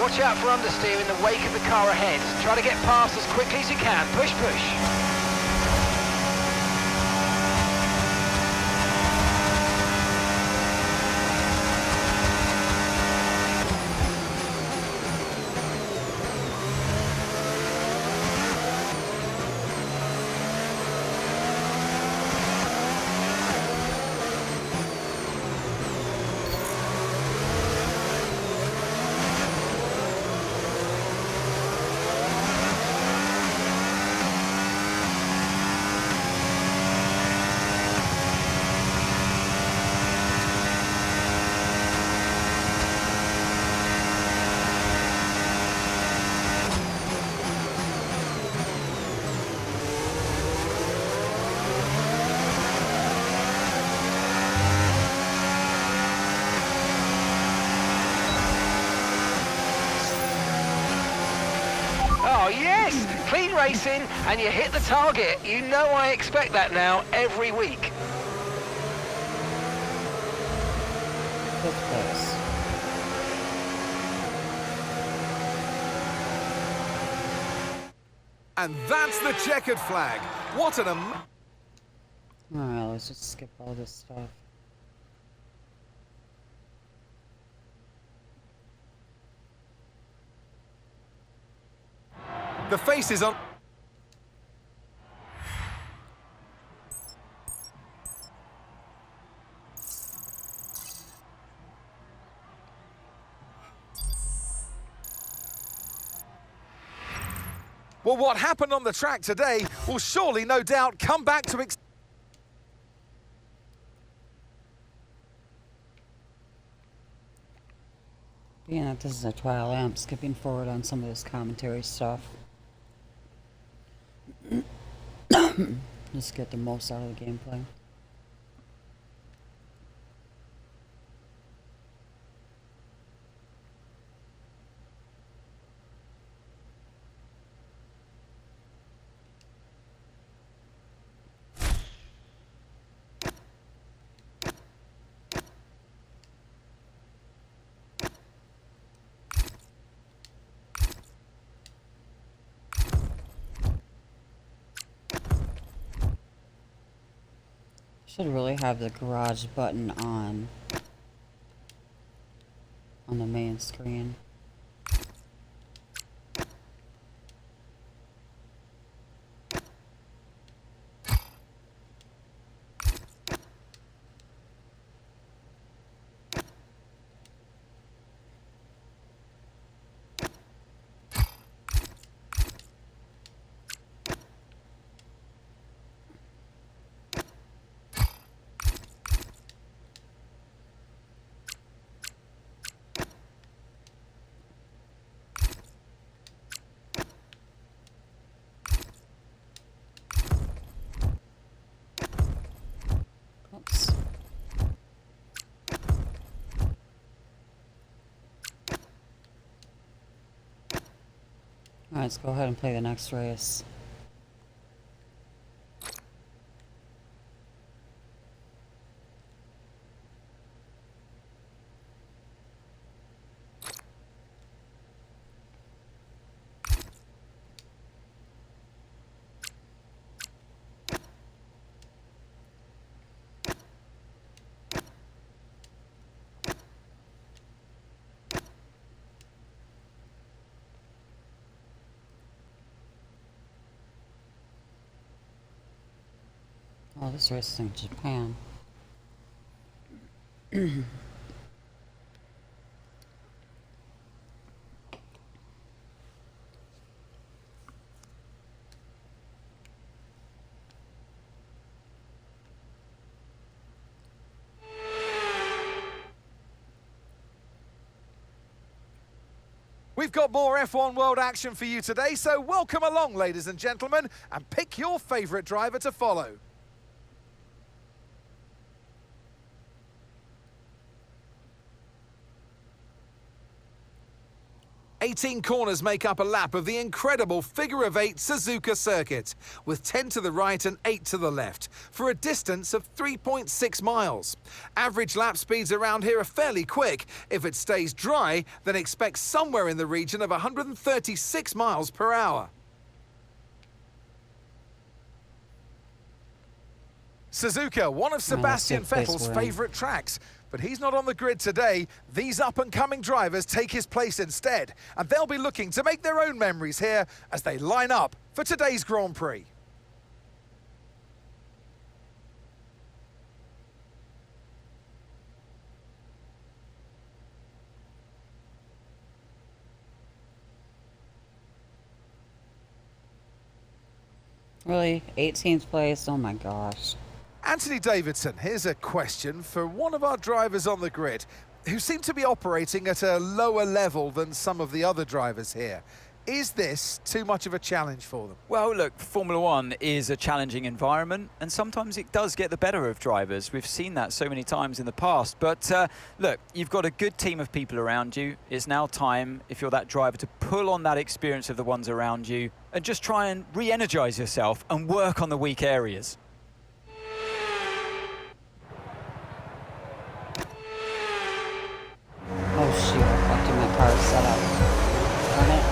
Watch out for understeer in the wake of the car ahead. Try to get past as quickly as you can. Push, push. yes, clean racing, and you hit the target. You know I expect that now every week. Fifth place. And that's the checkered flag. What an Alright, let's just skip all this stuff. The face is on. Well, what happened on the track today will surely, no doubt, come back to Being that this is a trial, I'm skipping forward on some of this commentary stuff. Just get the most out of the gameplay. Should really have the garage button on the main screen. Oops. Alright, let's go ahead and play the next race. Oh, this race is in Japan. We've got more F1 World action for you today, so welcome along, ladies and gentlemen, and pick your favourite driver to follow. "18 corners make up a lap of the incredible figure-of-8 Suzuka circuit, with 10 to the right and 8 to the left, for a distance of 3.6 miles. Average lap speeds around here are fairly quick. If it stays dry, then expect somewhere in the region of 136 miles per hour. Suzuka, one of Sebastian Vettel's favourite tracks. But he's not on the grid today. These up-and-coming drivers take his place instead, and they'll be looking to make their own memories here as they line up for today's Grand Prix. Really? 18th place? Oh my gosh. Anthony Davidson, here's a question for one of our drivers on the grid who seem to be operating at a lower level than some of the other drivers here. Is this too much of a challenge for them? Well, look, Formula One is a challenging environment, and sometimes it does get the better of drivers. We've seen that so many times in the past. But look, you've got a good team of people around you. It's now time, if you're that driver, to pull on that experience of the ones around you and just try and re-energise yourself and work on the weak areas. Oh shoot, I fucked in my car setup. Darn it.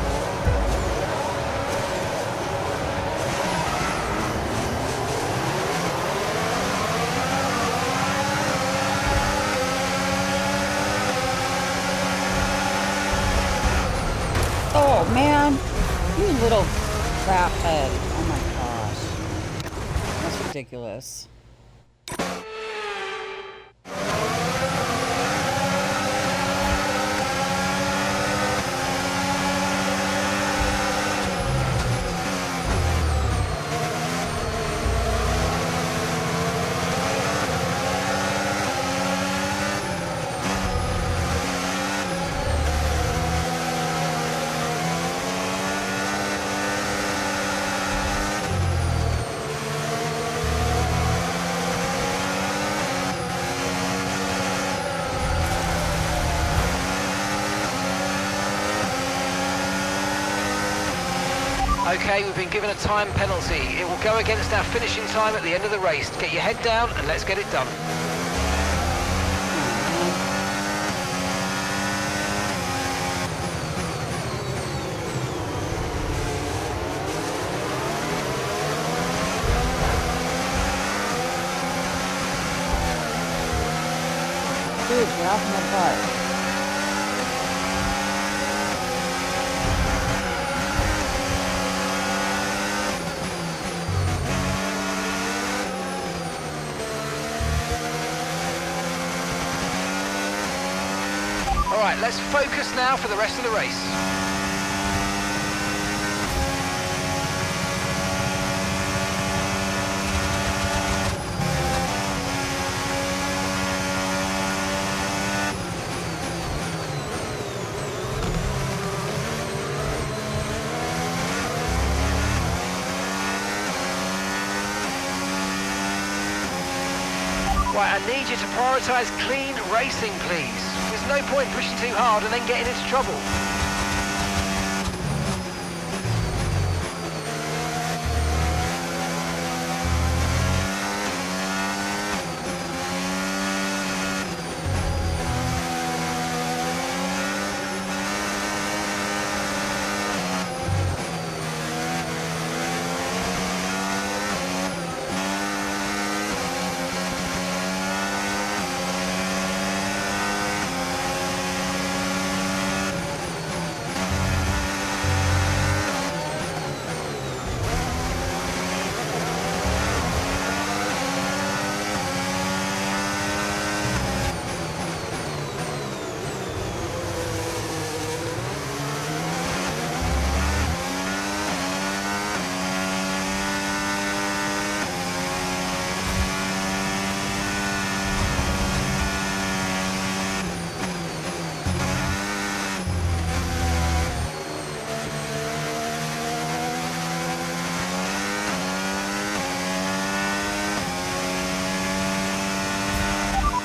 Oh man, you little crap head. Oh my gosh. That's ridiculous. Okay, we've been given a time penalty. It will go against our finishing time at the end of the race. Get your head down and let's get it done. Dude, get off my butt. All right, let's focus now for the rest of the race. Right, I need you to prioritise clean racing, please. There's no point pushing too hard and then getting into trouble.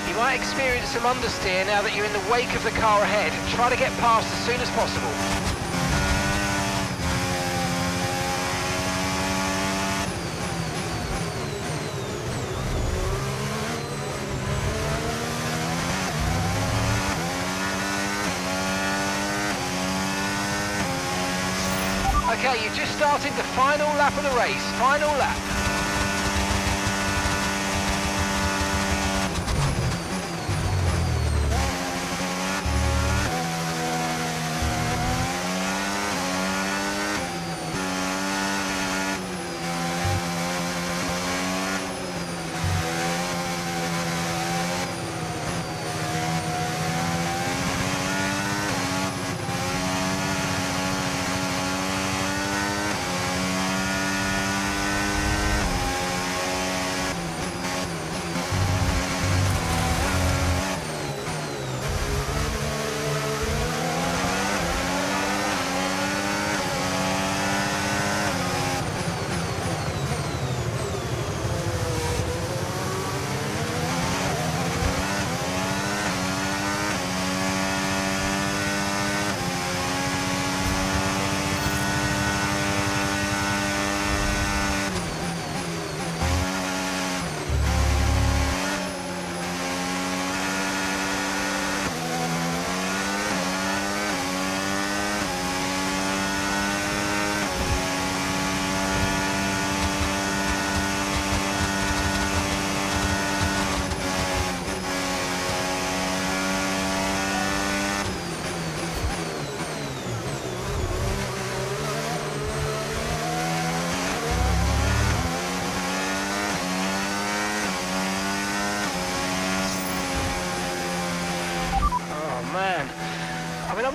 You might experience some understeer now that you're in the wake of the car ahead. Try to get past as soon as possible. Okay, you've just started the final lap of the race. Final lap.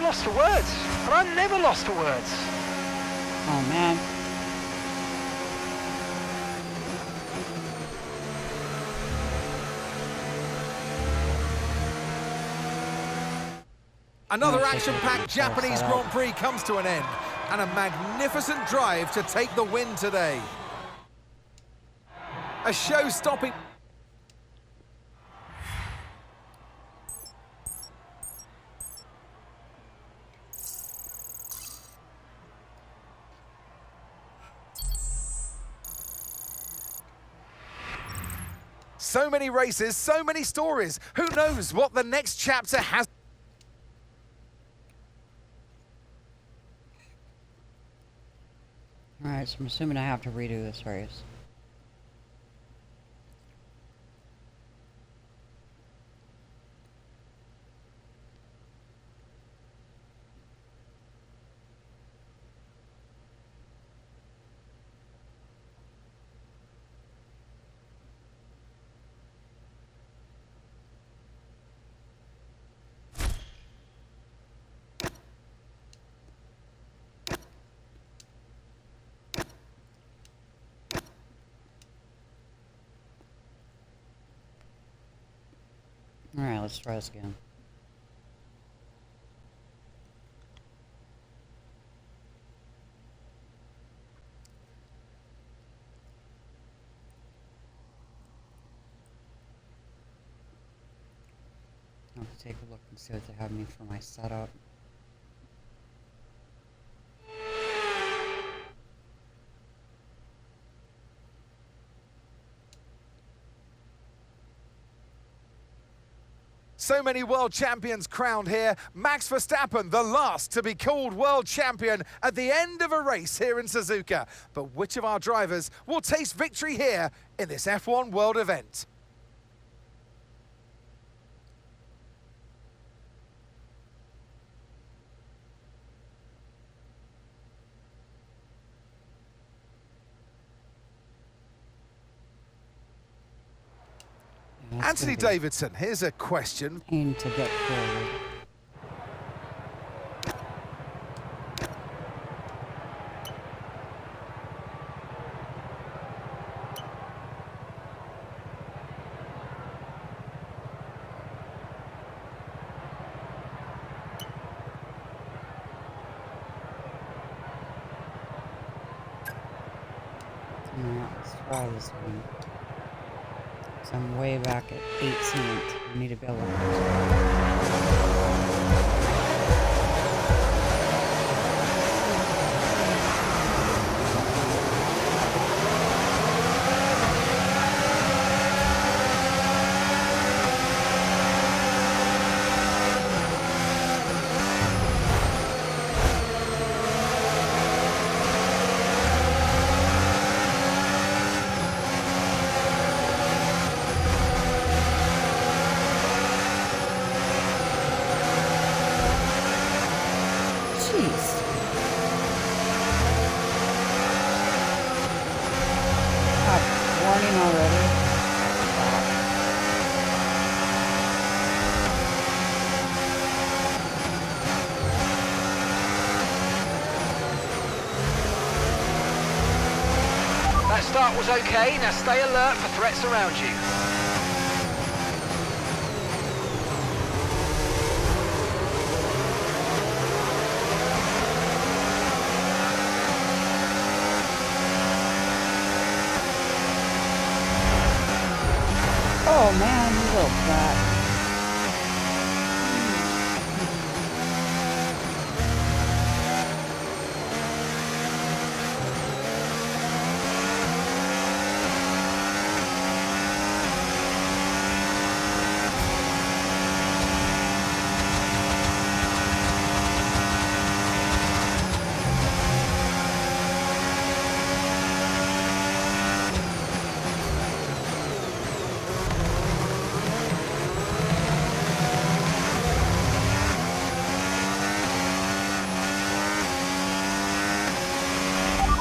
lost for words. And I'm never lost for words. Oh, man. Another action-packed Japanese Grand Prix comes to an end, and a magnificent drive to take the win today. A show-stopping... So many races, so many stories. Who knows what the next chapter has... Alright, so I'm assuming I have to redo this race. Alright, let's try this again. I'll have to take a look and see what they have me for my setup. So many world champions crowned here. Max Verstappen, the last to be called world champion at the end of a race here in Suzuka. But which of our drivers will taste victory here in this F1 World event? That's Anthony gonna be Davidson, here's a question. a pain to get forward. Alright, let's try this one. So I'm way back at 18th. I need to be able to... Jeez. God, warning already. That start was okay. Now stay alert for threats around you. Oh man, you little brat.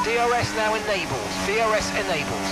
DRS now enabled. DRS enabled.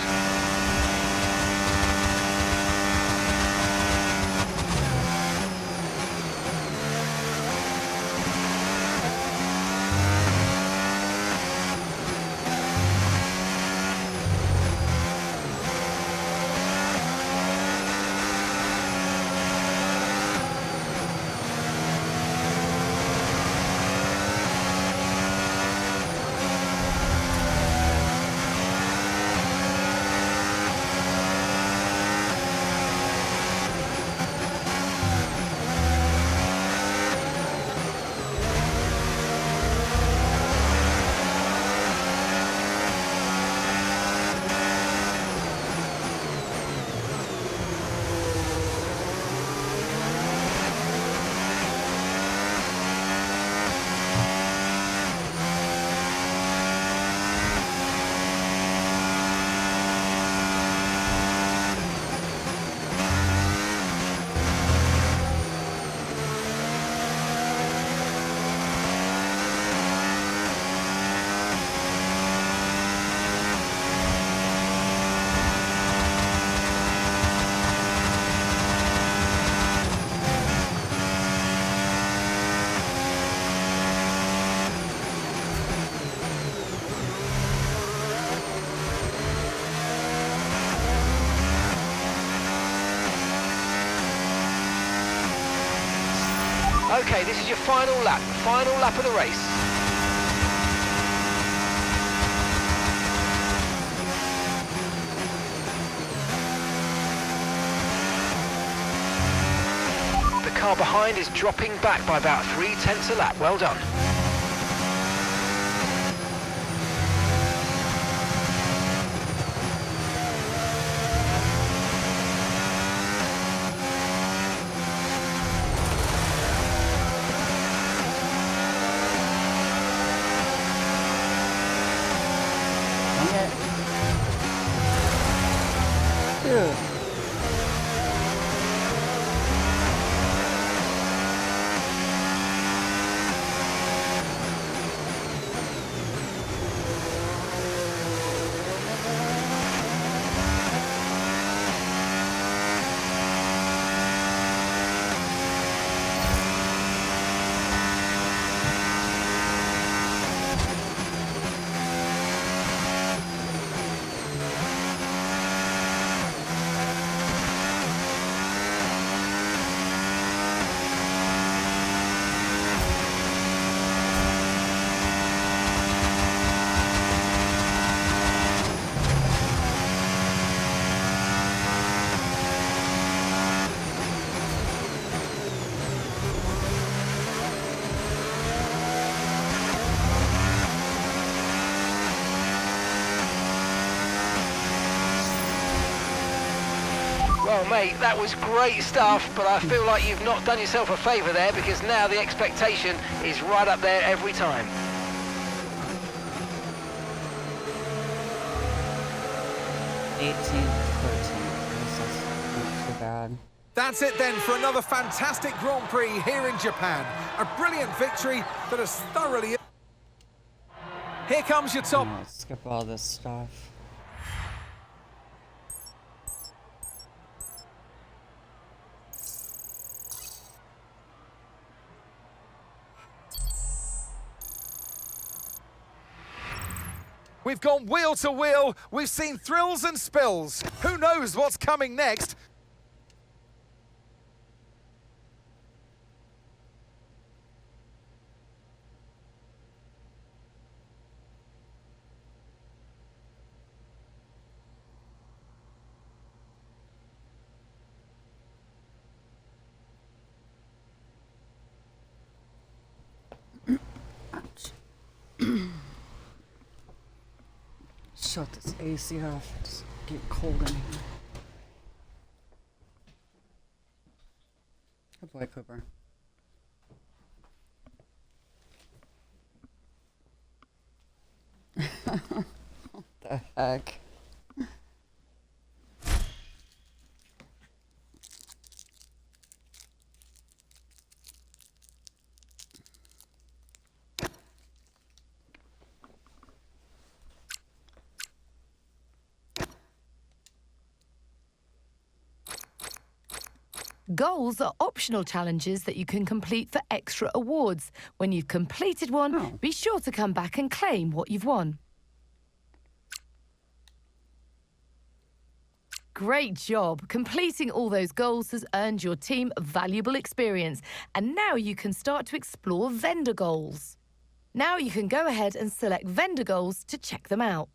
Okay, this is your final lap of the race. The car behind is dropping back by about 0.3 a lap. Well done. Dude. Well, mate, that was great stuff, but I feel like you've not done yourself a favour there, because now the expectation is right up there every time. 18th, 13th. This is not too bad. That's it then for another fantastic Grand Prix here in Japan. A brilliant victory that has thoroughly... Here comes your top... Let's skip all this stuff. We've gone wheel to wheel. We've seen thrills and spills. Who knows what's coming next? Shut this AC off. It's getting cold in here. Good boy, Cooper. What the heck? Goals are optional challenges that you can complete for extra awards. When you've completed one, be sure to come back and claim what you've won. Great job! Completing all those goals has earned your team valuable experience, and now you can start to explore vendor goals. Now you can go ahead and select vendor goals to check them out.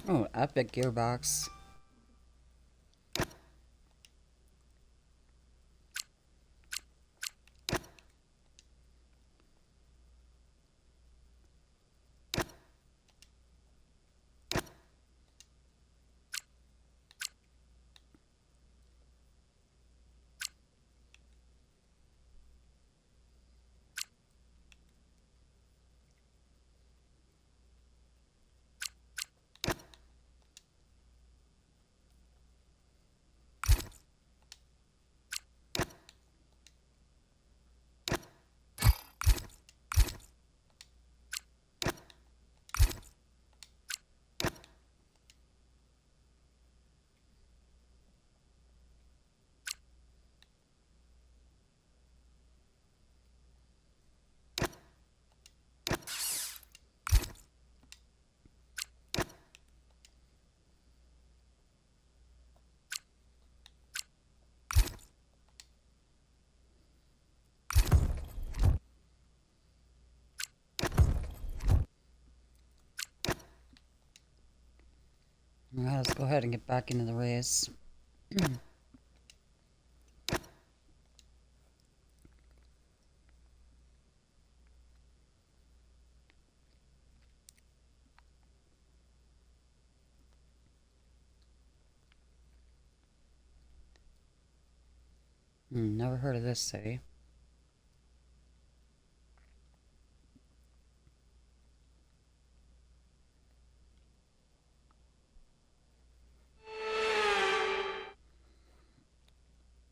Oh, epic gearbox. Well, let's go ahead and get back into the race. Never heard of this city.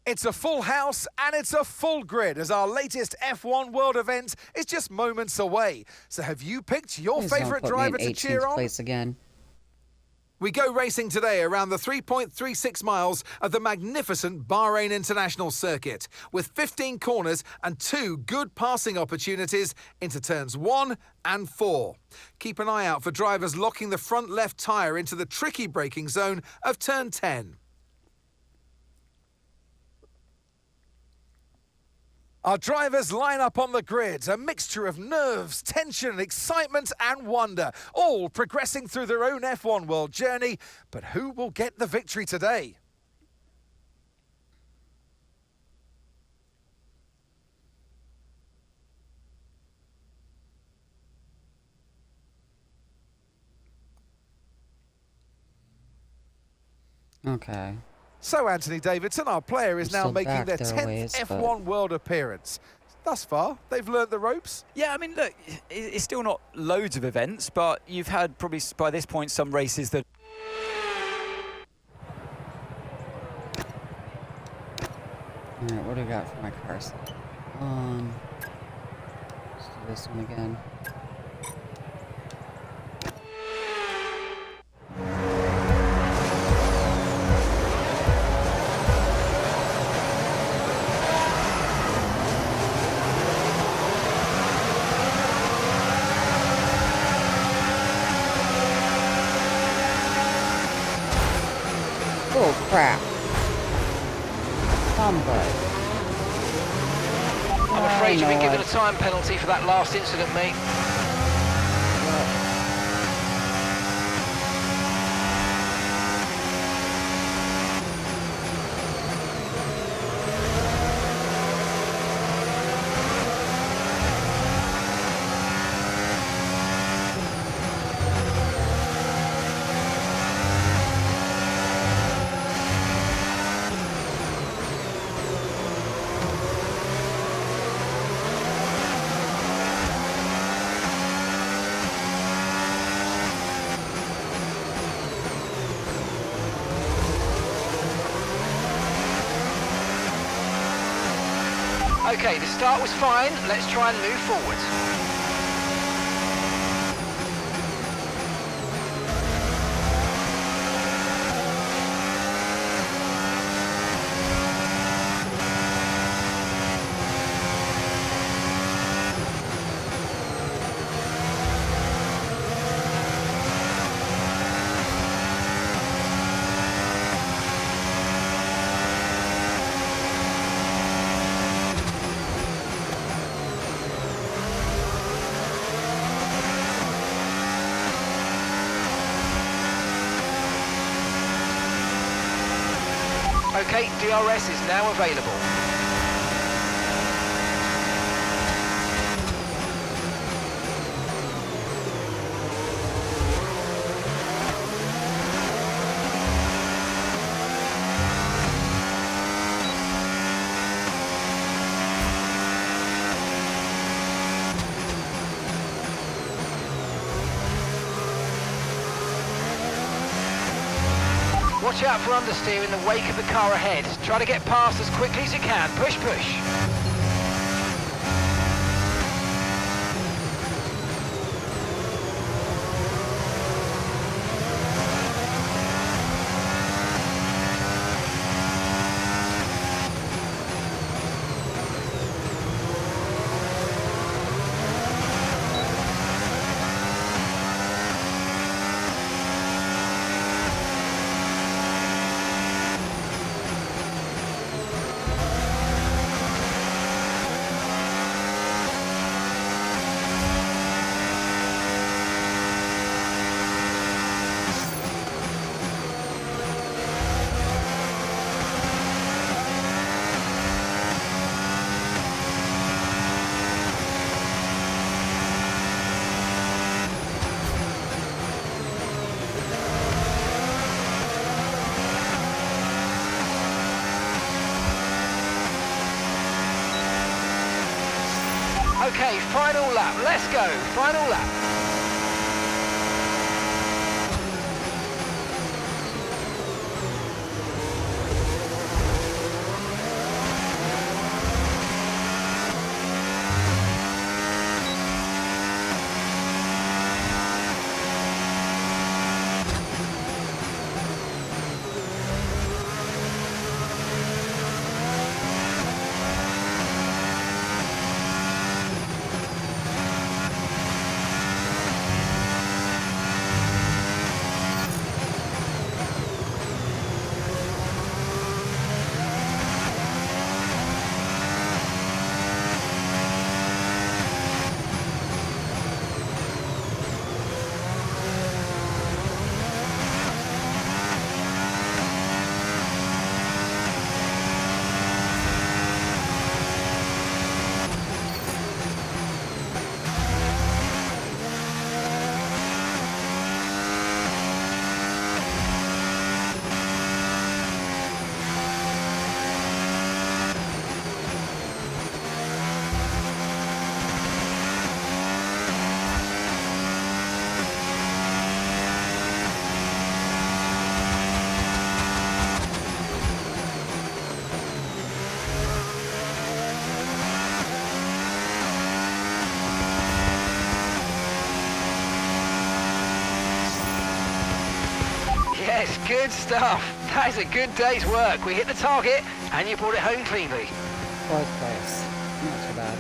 It's a full house and it's a full grid as our latest F1 World event is just moments away. So have you picked your Please don't favourite put me driver in to cheer 18th on? place again. We go racing today around the 3.36 miles of the magnificent Bahrain International Circuit with 15 corners and 2 good passing opportunities into turns 1 and 4. Keep an eye out for drivers locking the front left tyre into the tricky braking zone of turn 10. Our drivers line up on the grid, a mixture of nerves, tension, excitement and wonder, all progressing through their own F1 World journey. But who will get the victory today? Okay. So Anthony Davidson, our player, is I'm now still making back their there a 10th ways, but- F1 World appearance. Thus far, they've learnt the ropes. Yeah, I mean, look, it's still not loads of events, but you've had probably by this point some races that... Alright, what do we got for my cars? Let's do this one again. Oh crap. Somebody. I'm afraid you've been know given it. a time penalty for that last incident, mate. Okay, the start was fine. Let's try and move forward. Okay, DRS is now available. Watch out for understeer in the wake of the car ahead. Try to get past as quickly as you can. Push, push. Okay, final lap. Let's go. Final lap. Yes, good stuff. That is a good day's work. We hit the target and you brought it home cleanly. Fourth place. Not too bad.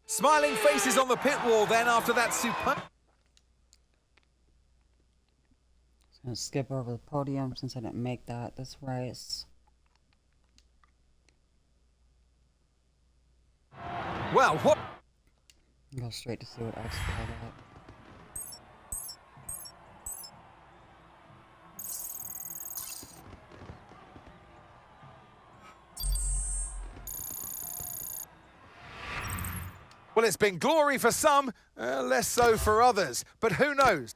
Smiling faces on the pit wall then after that superb... Just gonna skip over the podium since I didn't make that this race. Well, what... Go straight to see what X called out. Well, it's been glory for some, less so for others. But who knows?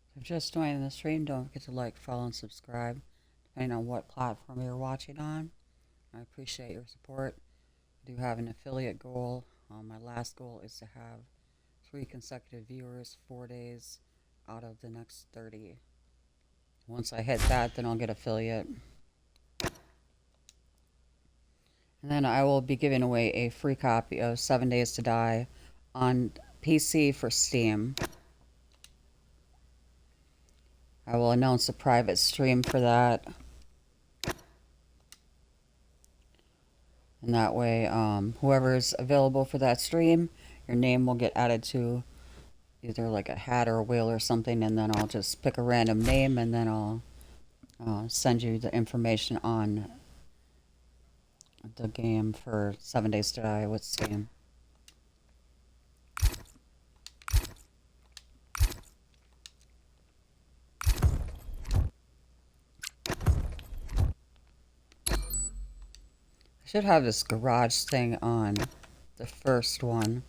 If you're just joining the stream, don't forget to like, follow, and subscribe, depending on what platform you're watching on. I appreciate your support. I do have an affiliate goal. My last goal is to have 3 consecutive viewers, 4 days out of the next 30. Once I hit that, then I'll get affiliate. And then I will be giving away a free copy of 7 Days to Die on PC for Steam. I will announce a private stream for that. And that way, whoever's available for that stream, your name will get added to either like a hat or a wheel or something, and then I'll just pick a random name, and then I'll send you the information on the game for 7 Days to Die with Steam. I should have this garage thing on the first one.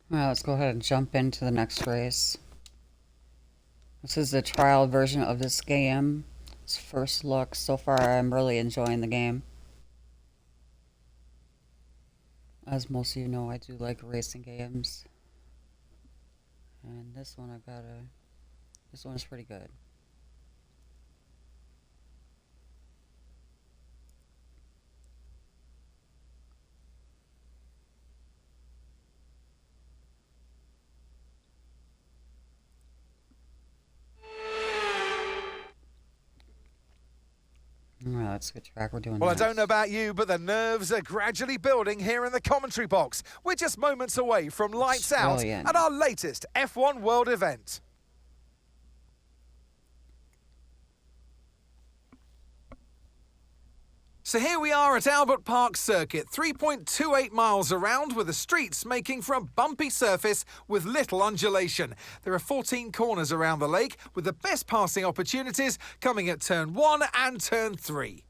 Well, let's go ahead and jump into the next race. This is the trial version of this game. It's first look. So far, I'm really enjoying the game. As most of you know, I do like racing games. And this one, this one's pretty good. Alright, let's get track. We're doing Well, this. I don't know about you, but the nerves are gradually building here in the commentary box. We're just moments away from lights out Brilliant. at our latest F1 World event. So here we are at Albert Park Circuit, 3.28 miles around, with the streets making for a bumpy surface with little undulation. There are 14 corners around the lake, with the best passing opportunities coming at turn 1 and turn 3.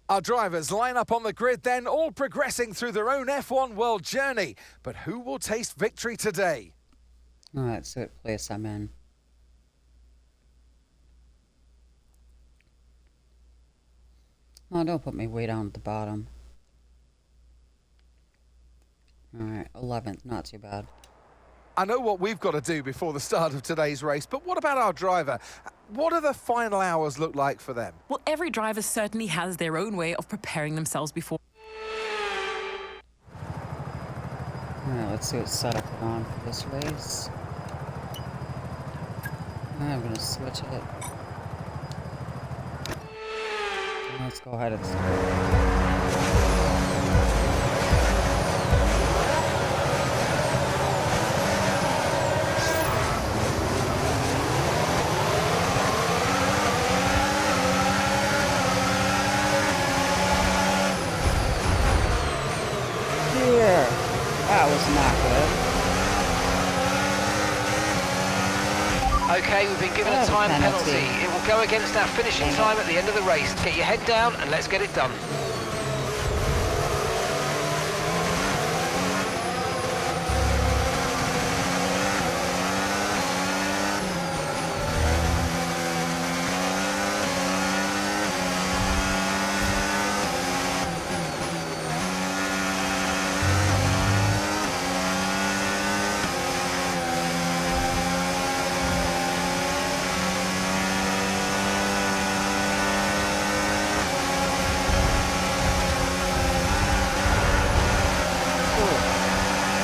Our drivers line up on the grid then, all progressing through their own F1 World journey. But who will taste victory today? Alright, let's see what place I'm in. Oh, don't put me way down at the bottom. Alright, 11th, not too bad. I know what we've got to do before the start of today's race, but what about our driver? What do the final hours look like for them? Well, every driver certainly has their own way of preparing themselves before. Alright, let's see what setup we're on for this race. I'm gonna switch it. Let's go ahead and start. Here. That was not good. Okay, we've been given a Oh, time penalty. penalty. It will go against our finishing time at the end of the race. Get your head down and let's get it done.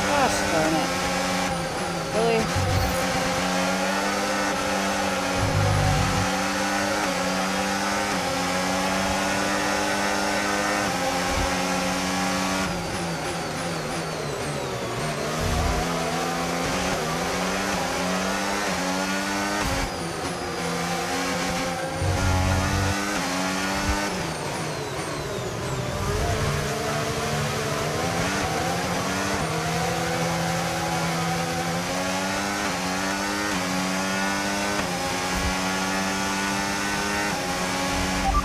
Gosh darn it. Really?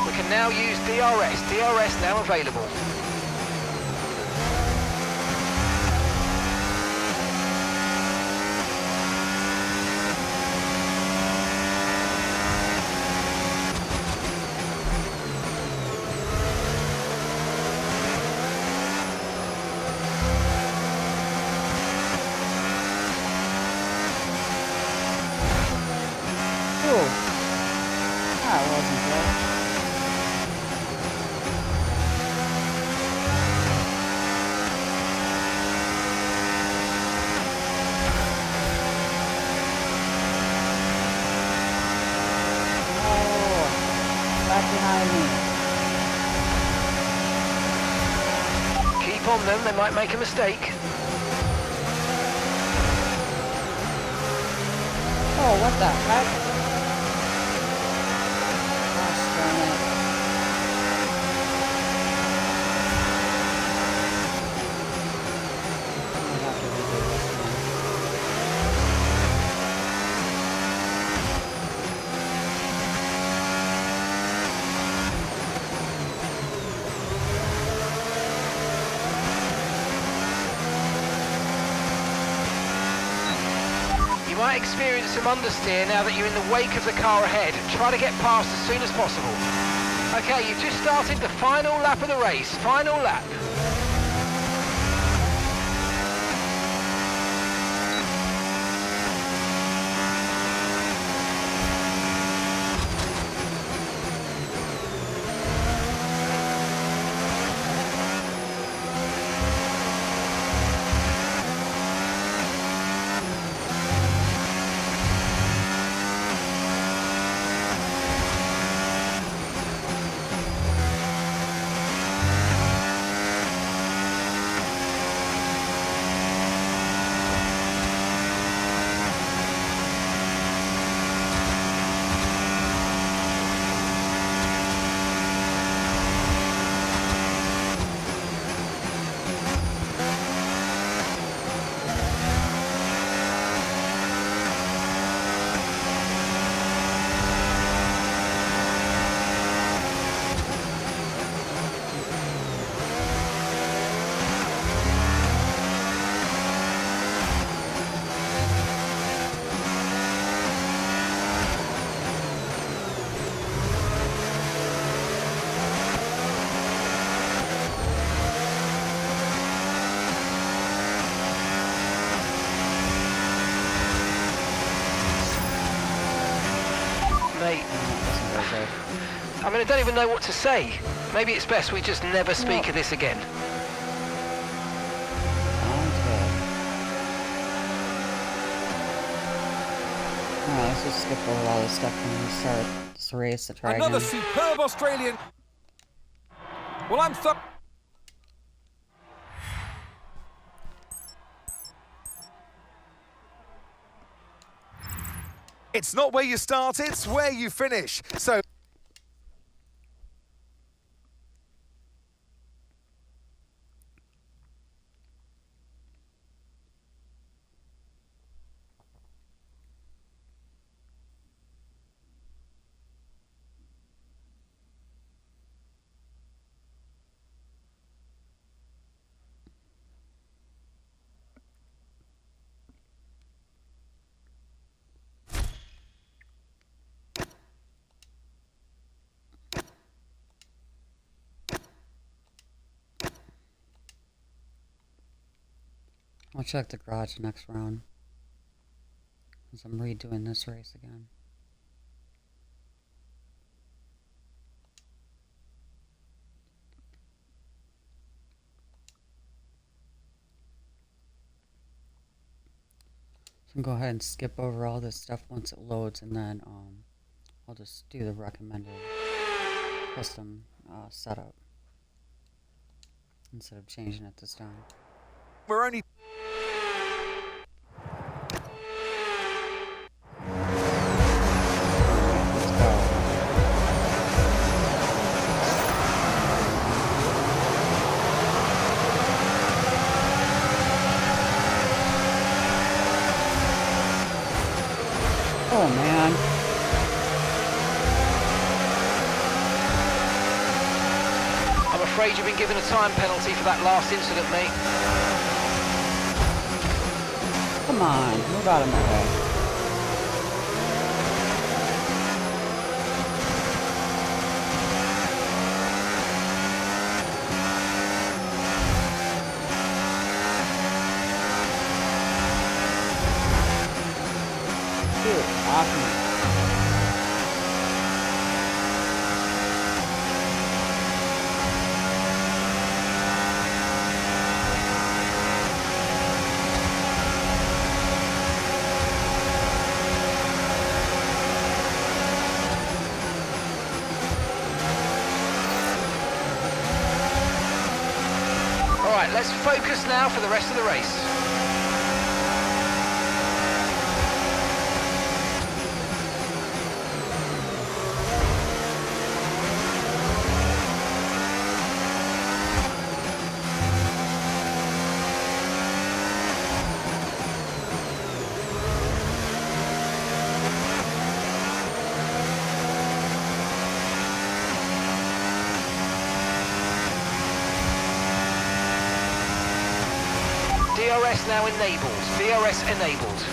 We can now use DRS. DRS now available. Ooh. That wasn't good. Oh, back behind me. Keep on them, they might make a mistake. Oh, what the heck? Gosh darn it. I'm gonna have to redo this one. You might experience some understeer now that you're in the wake of the car ahead. Try to get past as soon as possible. Okay, you've just started the final lap of the race. Final lap. Mate, I mean, I don't even know what to say. Maybe it's best we just never speak of this again. Alright, let's just skip over all this stuff when we start this race to try Another again. superb Australian. Well, It's not where you start, it's where you finish. So I'll check the garage next round, because I'm redoing this race again. So I'm gonna go ahead and skip over all this stuff once it loads, and then I'll just do the recommended custom setup instead of changing it this time. we're only... Let's go. Oh man. I'm afraid you've been given a time penalty for that last incident, mate. Come on, move out of my way. Dude, off me. All right, let's focus now for the rest of the race. DRS now enabled. DRS enabled.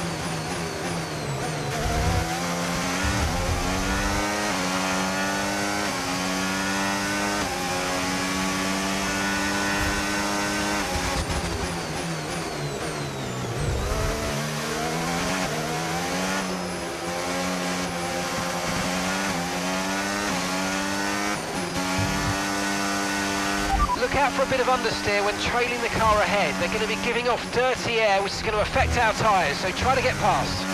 look out for a bit of understeer when trailing the car ahead. They're going to be giving off dirty air, which is going to affect our tyres, so try to get past.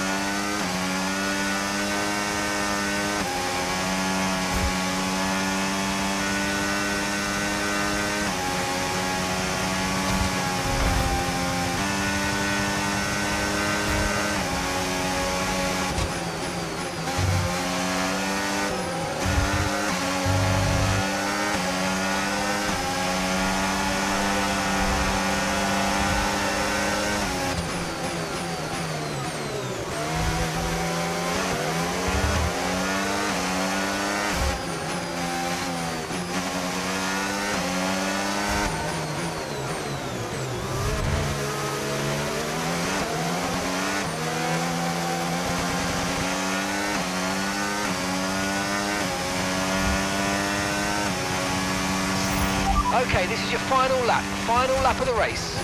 Okay, this is your final lap of the race.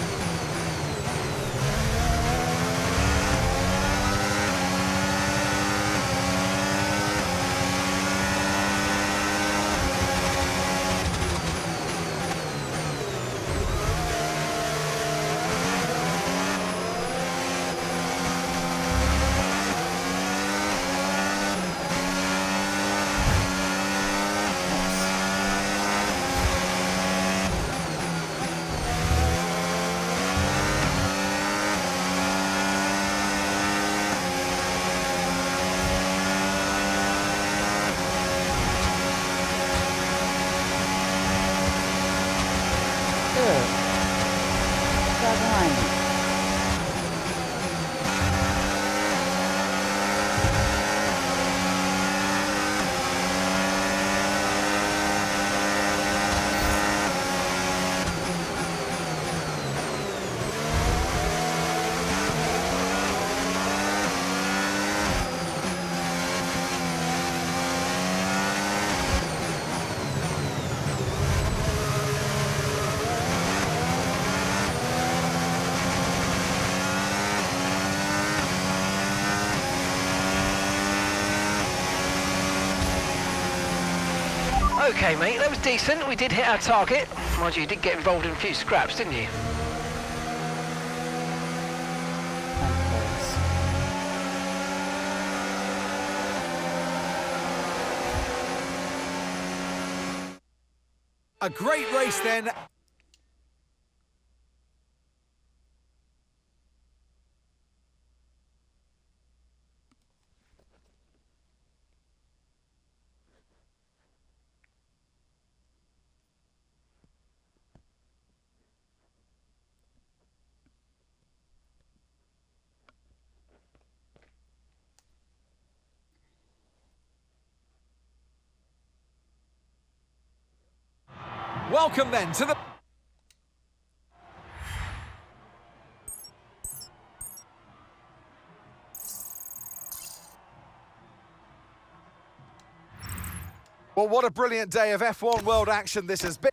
Okay, mate, that was decent. We did hit our target. Mind you, you did get involved in a few scraps, didn't you? A great race then. Welcome then to the... Well, what a brilliant day of F1 World action this has been.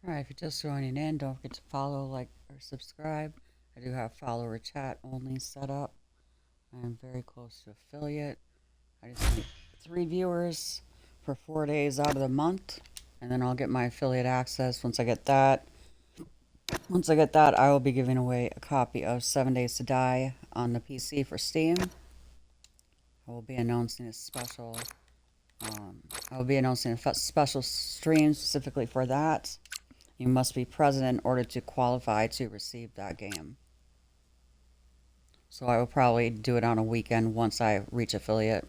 Alright, if you're just joining in, don't forget to follow, like, or subscribe. I do have follower chat only set up. I am very close to affiliate. I just need 3 viewers for 4 days out of the month, and then I'll get my affiliate access. Once I get that, I will be giving away a copy of 7 Days to Die on the PC for Steam. I will be announcing a special special stream specifically for that. You must be present in order to qualify to receive that game. So I will probably do it on a weekend once I reach affiliate.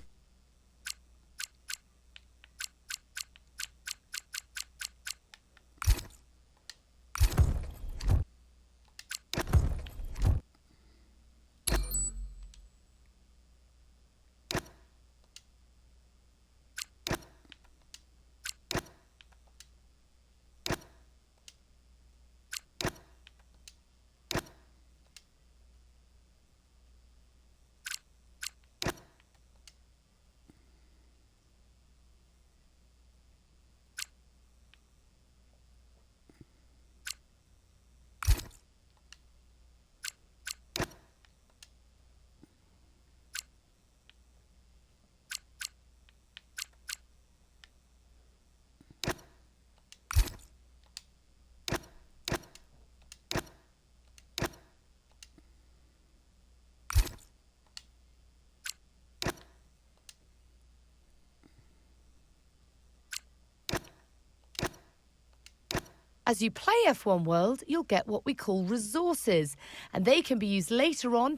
As you play F1 World, you'll get what we call resources, and they can be used later on.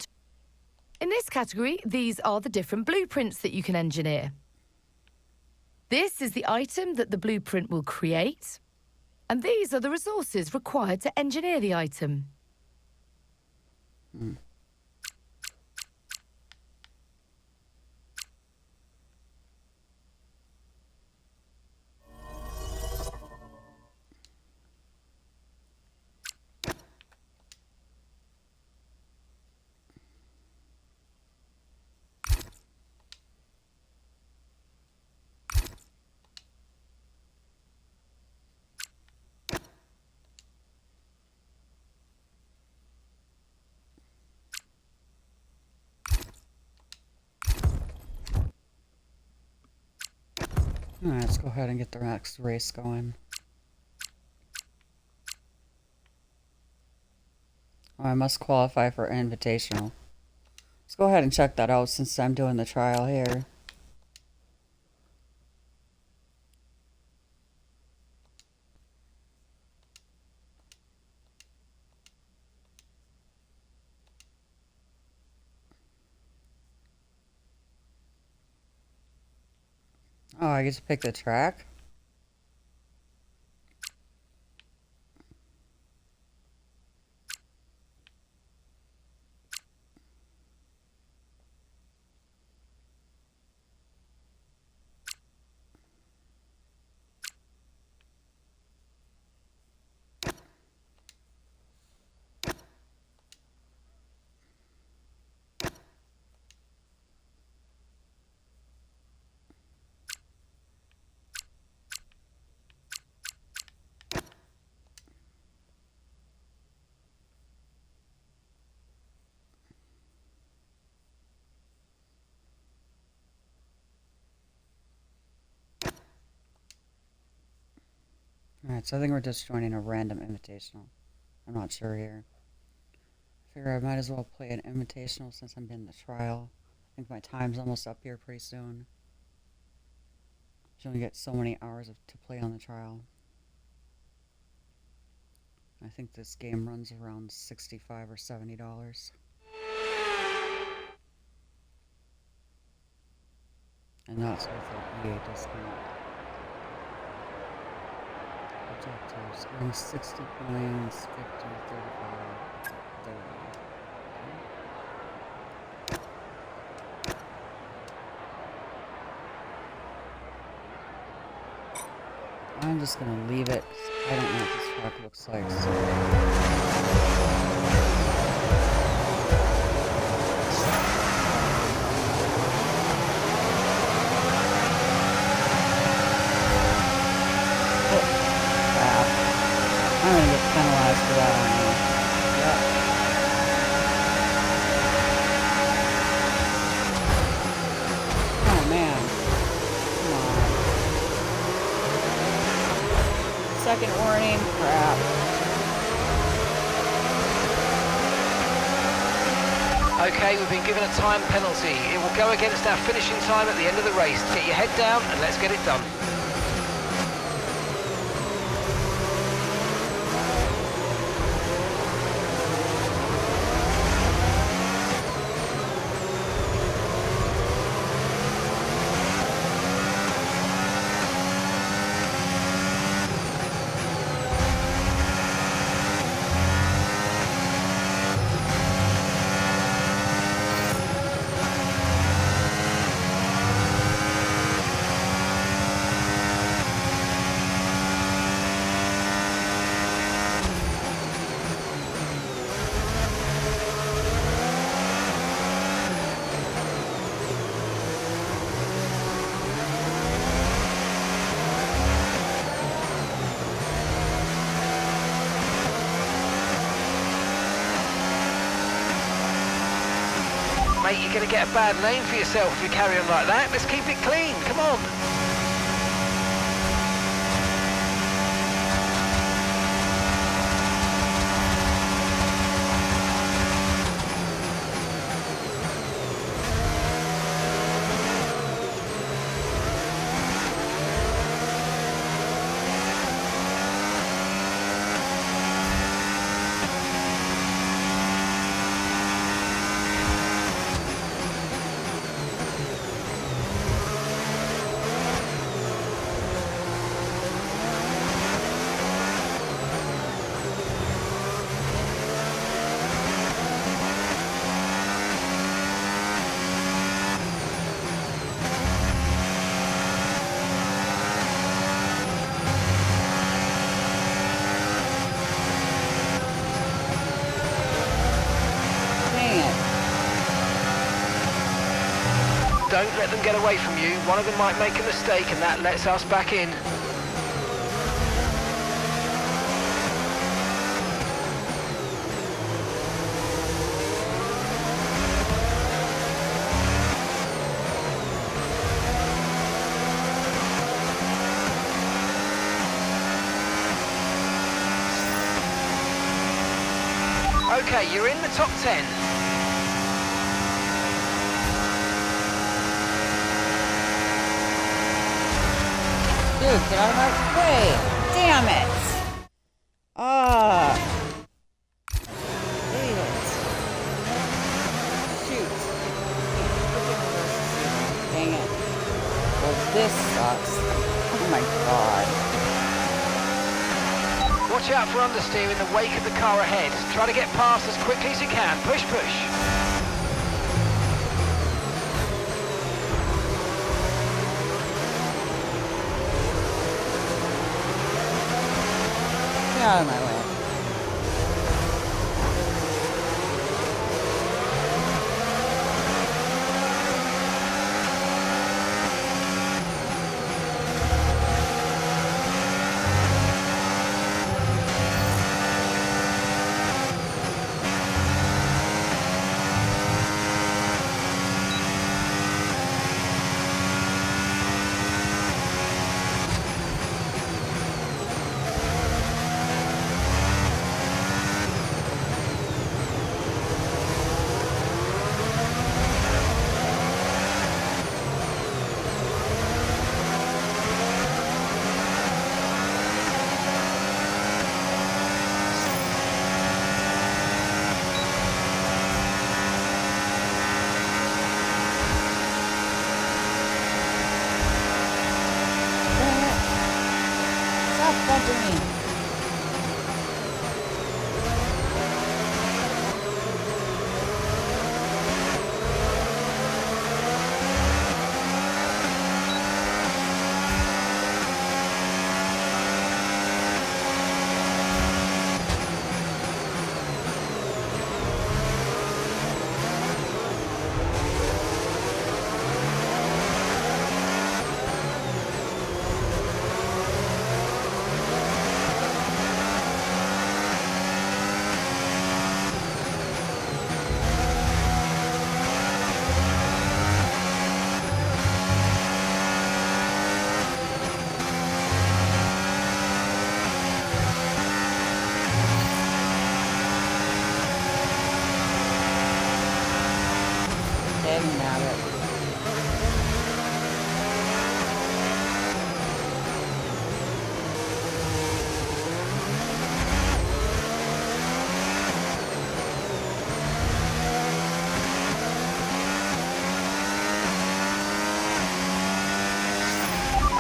In this category, these are the different blueprints that you can engineer. This is the item that the blueprint will create, and these are the resources required to engineer the item. Alright, let's go ahead and get the next race going. Oh, I must qualify for Invitational. Let's go ahead and check that out since I'm doing the trial here. Oh, I get to pick the track? Alright, so I think we're just joining a random invitational. I'm not sure here. I figure I might as well play an invitational since I'm in the trial. I think my time's almost up here pretty soon. You only get so many hours to play on the trial. I think this game runs around $65 or $70. And that's with the EA discount. Objectives, earn 60 points, 50, 35, 30. I'm just gonna leave it. I don't know what this track looks like, so. I'm gonna get penalized for that, aren't I? Yep. Oh man. Come on. Second warning. Crap. Okay, we've been given a time penalty. It will go against our finishing time at the end of the race. Get your head down and let's get it done. Mate, you're going to get a bad name for yourself if you carry on like that. Let's keep it clean, come on. Don't let them get away from you. One of them might make a mistake and that lets us back in. Okay, you're in the top 10. Dude, get out of my way! Damn it! Ah! Idiot. Shoot. Dang it. Well, this sucks. Oh my god. Watch out for understeer in the wake of the car ahead. Try to get past as quickly as you can. Push, push. Get out of my way.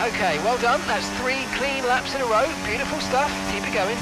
Okay, well done. That's 3 clean laps in a row. Beautiful stuff. Keep it going.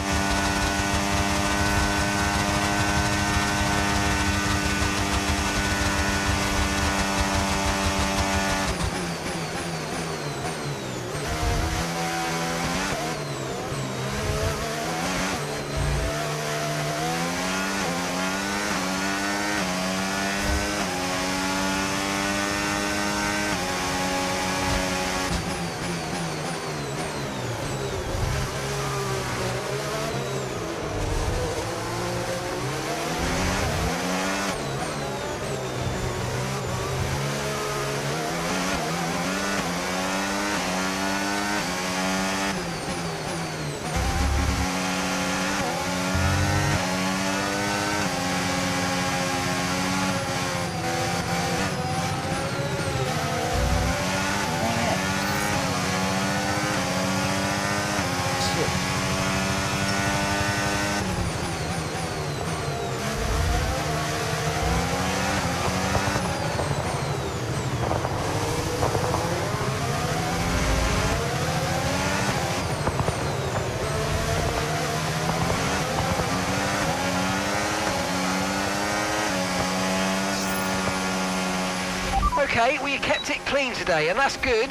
Okay, we kept it clean today, and that's good,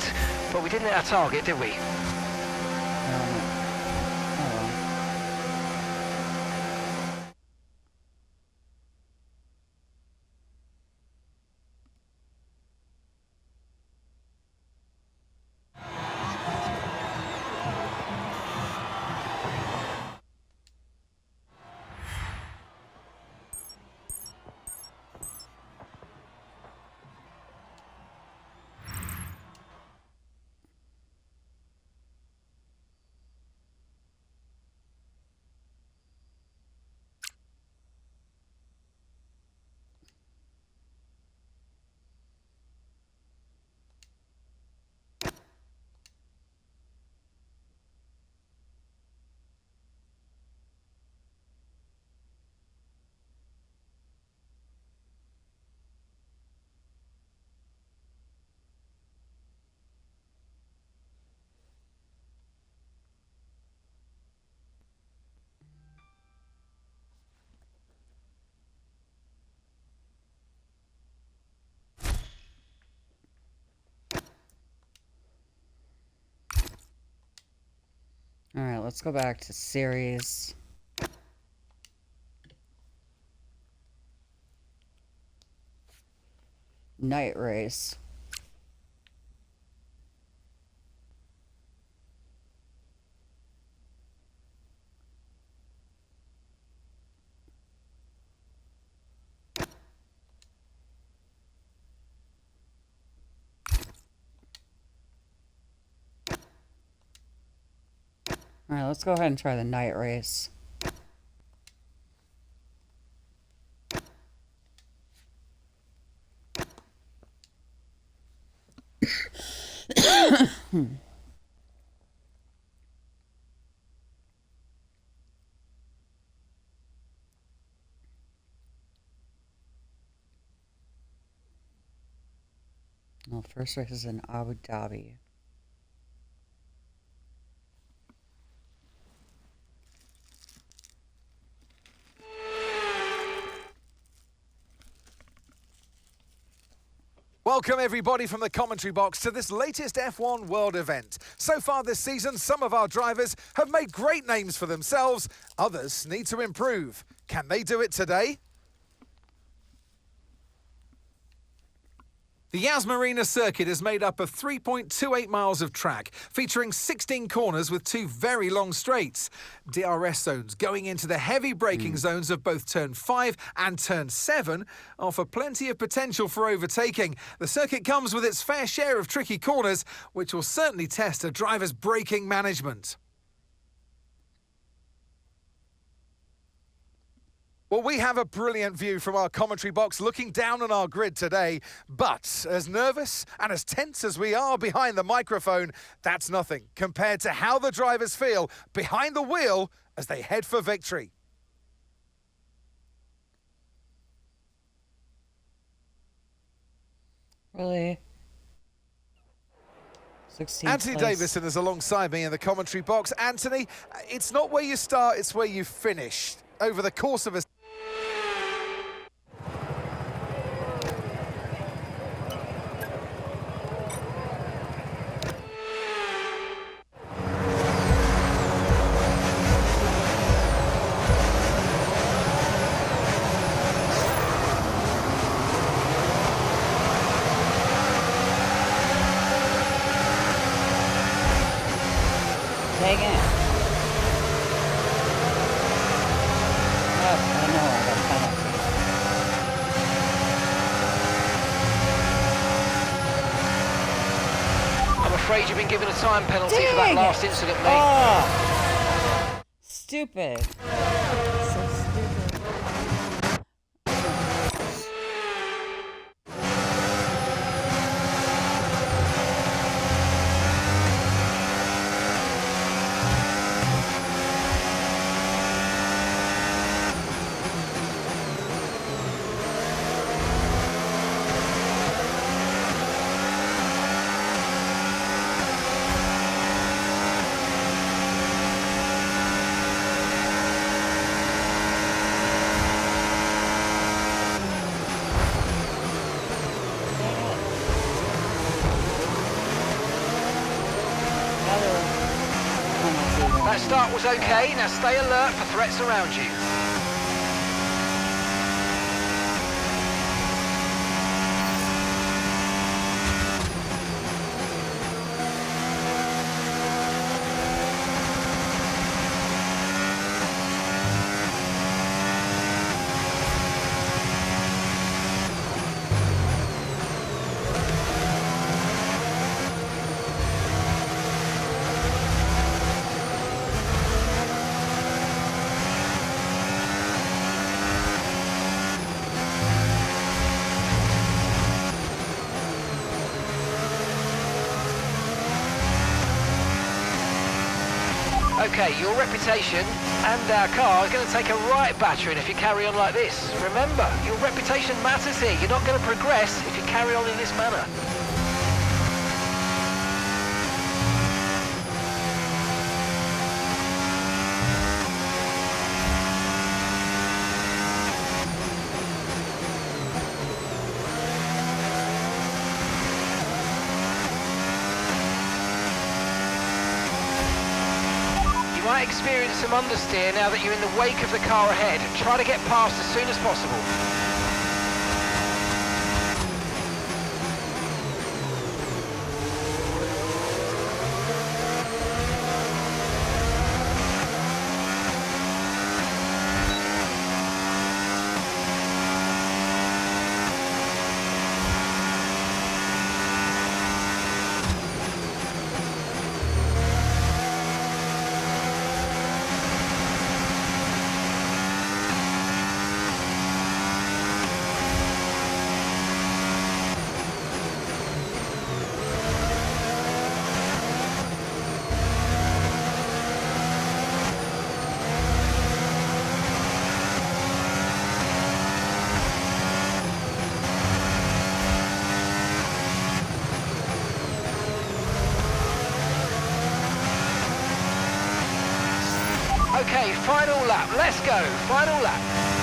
but we didn't hit our target, did we? All right, let's go back to series. Night race. All right, let's go ahead and try the night race. Well, first race is in Abu Dhabi. Welcome everybody from the commentary box to this latest F1 World event. So far this season, some of our drivers have made great names for themselves. Others need to improve. Can they do it today? The Yas Marina circuit is made up of 3.28 miles of track, featuring 16 corners with 2 very long straights. DRS zones going into the heavy braking zones of both turn 5 and turn 7 offer plenty of potential for overtaking. The circuit comes with its fair share of tricky corners, which will certainly test a driver's braking management. Well, we have a brilliant view from our commentary box looking down on our grid today, but as nervous and as tense as we are behind the microphone, that's nothing compared to how the drivers feel behind the wheel as they head for victory. Really? 16th Anthony place. Davison is alongside me in the commentary box. Anthony, it's not where you start, it's where you finish. Over the course of a Dang it. Oh, I know I got penalty. I'm afraid you've been given a time penalty for that Dang last it. incident, mate. Oh! Stupid. So stupid. Another penalty. That start was okay. Now stay alert for threats around you. Okay, your reputation and our car are going to take a right battering if you carry on like this. Remember, your reputation matters here. You're not going to progress if you carry on in this manner. might experience some understeer now that you're in the wake of the car ahead. Try to get past as soon as possible. Okay, final lap. Let's go. Final lap.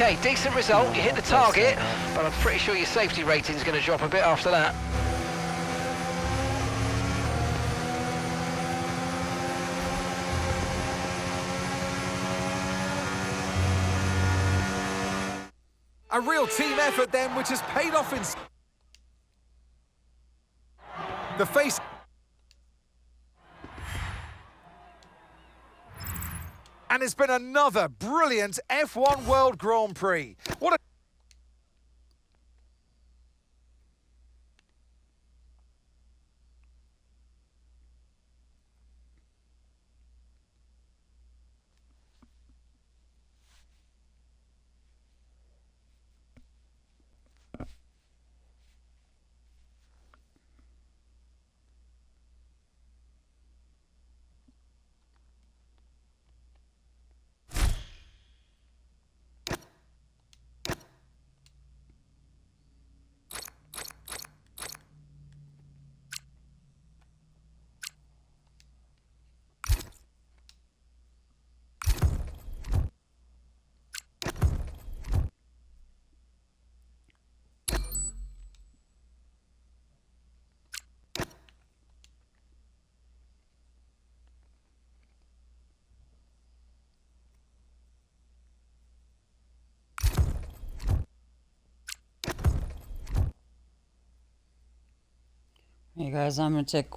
Okay, decent result. You hit the target, but I'm pretty sure your safety rating is going to drop a bit after that. A real team effort then, which has paid off in the face. And it's been another brilliant F1 World Grand Prix. What a Hey guys, I'm gonna take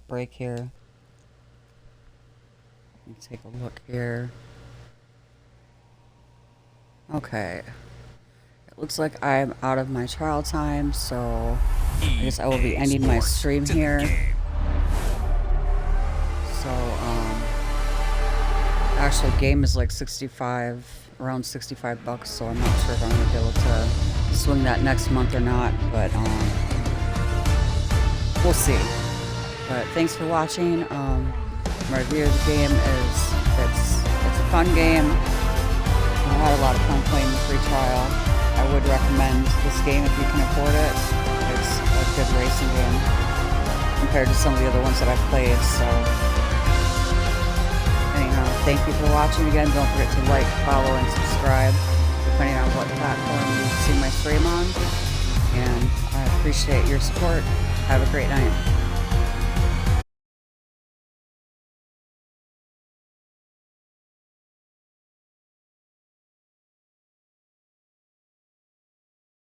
break here. Let me take a look here. Okay. It looks like I'm out of my trial time, so I guess I will be ending my stream here. So, actual game is like 65, around 65 bucks, so I'm not sure if I'm gonna be able to swing that next month or not, but we'll see. But thanks for watching. My review of the game is it's a fun game. I had a lot of fun playing the free trial. I would recommend this game if you can afford it. It's a good racing game compared to some of the other ones that I've played. So anyhow, thank you for watching again. Don't forget to like, follow, and subscribe depending on what platform you see my stream on. And I appreciate your support. Have a great night.